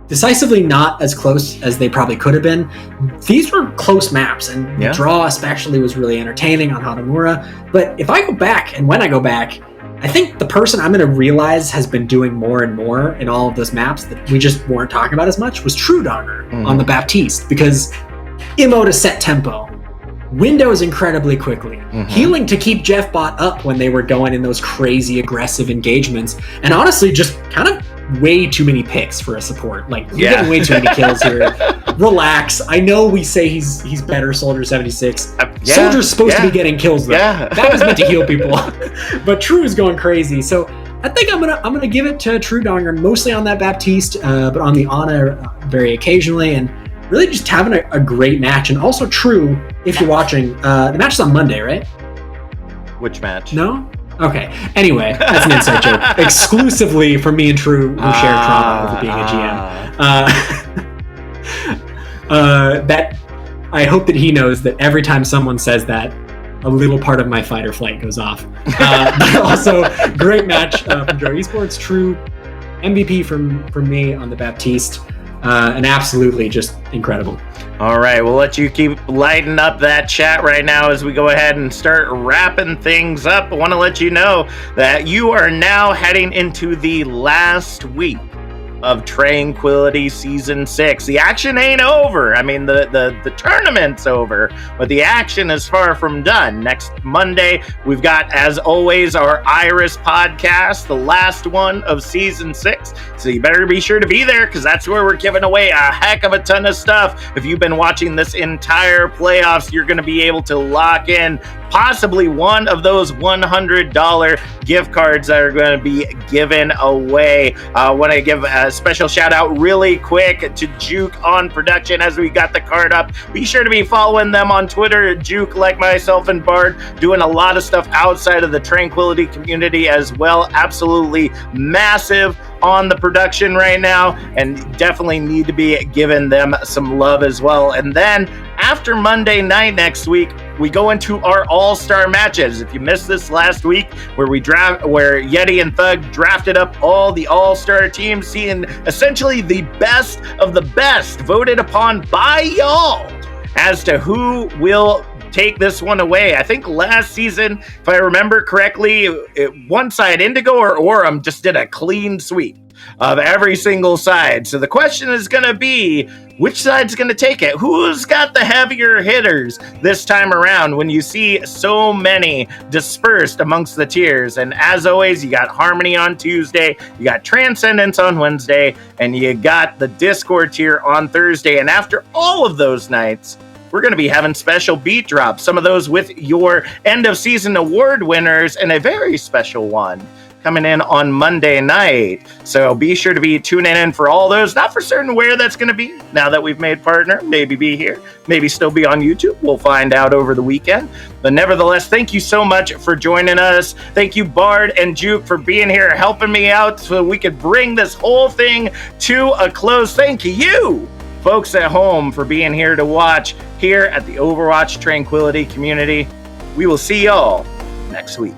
decisively not as close as they probably could have been. These were close maps, and the draw especially was really entertaining on Hanamura. But if I go back, and when I go back, I think the person I'm going to realize has been doing more and more in all of those maps that we just weren't talking about as much was True Donner on the Baptiste, because Immo to set tempo, windows incredibly quickly, healing to keep Jeffbot up when they were going in those crazy aggressive engagements, and honestly just kind of way too many picks for a support. Like, you're getting way too many kills here. Relax. I know we say he's better, Soldier 76. Soldier's supposed to be getting kills though. That was meant to heal people. But True is going crazy. So I think I'm gonna give it to True Donner, mostly on that Baptiste, but on the Ana very occasionally, and really just having a great match. And also True, if you're watching, the match is on Monday, right? Which match? No? Okay. Anyway, that's an inside joke. Exclusively for me and True, who share trauma with being a GM. That I hope that he knows that every time someone says that, a little part of my fight or flight goes off. But also, great match from Joe Esports. True MVP from me on the Baptiste. And absolutely just incredible. All right, we'll let you keep lighting up that chat right now as we go ahead and start wrapping things up. I want to let you know that you are now heading into the last week of Tranquility Season 6. The action ain't over. I mean, the tournament's over, but the action is far from done. Next Monday, we've got, as always, our Iris podcast, the last one of Season 6. So you better be sure to be there, because that's where we're giving away a heck of a ton of stuff. If you've been watching this entire playoffs, you're going to be able to lock in possibly one of those $100 gift cards that are going to be given away. I want to give a special shout out really quick to Juke on production as we got the card up. Be sure to be following them on Twitter. Juke, like myself and Bard, doing a lot of stuff outside of the Tranquility community as well. Absolutely massive on the production right now, and definitely need to be giving them some love as well. And then after Monday night next week, we go into our all-star matches. If you missed this last week, where Yeti and Thug drafted up all the all-star teams, seeing essentially the best of the best voted upon by y'all as to who will take this one away. I think last season, if I remember correctly, one side, Indigo or Orem, just did a clean sweep of every single side. So the question is going to be, which side's going to take it? Who's got the heavier hitters this time around when you see so many dispersed amongst the tiers? And as always, you got Harmony on Tuesday, you got Transcendence on Wednesday, and you got the Discord tier on Thursday. And after all of those nights, we're going to be having special beat drops, some of those with your end of season award winners, and a very special one coming in on Monday night. So be sure to be tuning in for all those. Not for certain where that's going to be now that we've made partner. Maybe be here, maybe still be on YouTube. We'll find out over the weekend. But nevertheless, thank you so much for joining us. Thank you, Bard and Juke, for being here, helping me out so we could bring this whole thing to a close. Thank you, folks at home, for being here to watch here at the Overwatch Tranquility community. We will see y'all next week.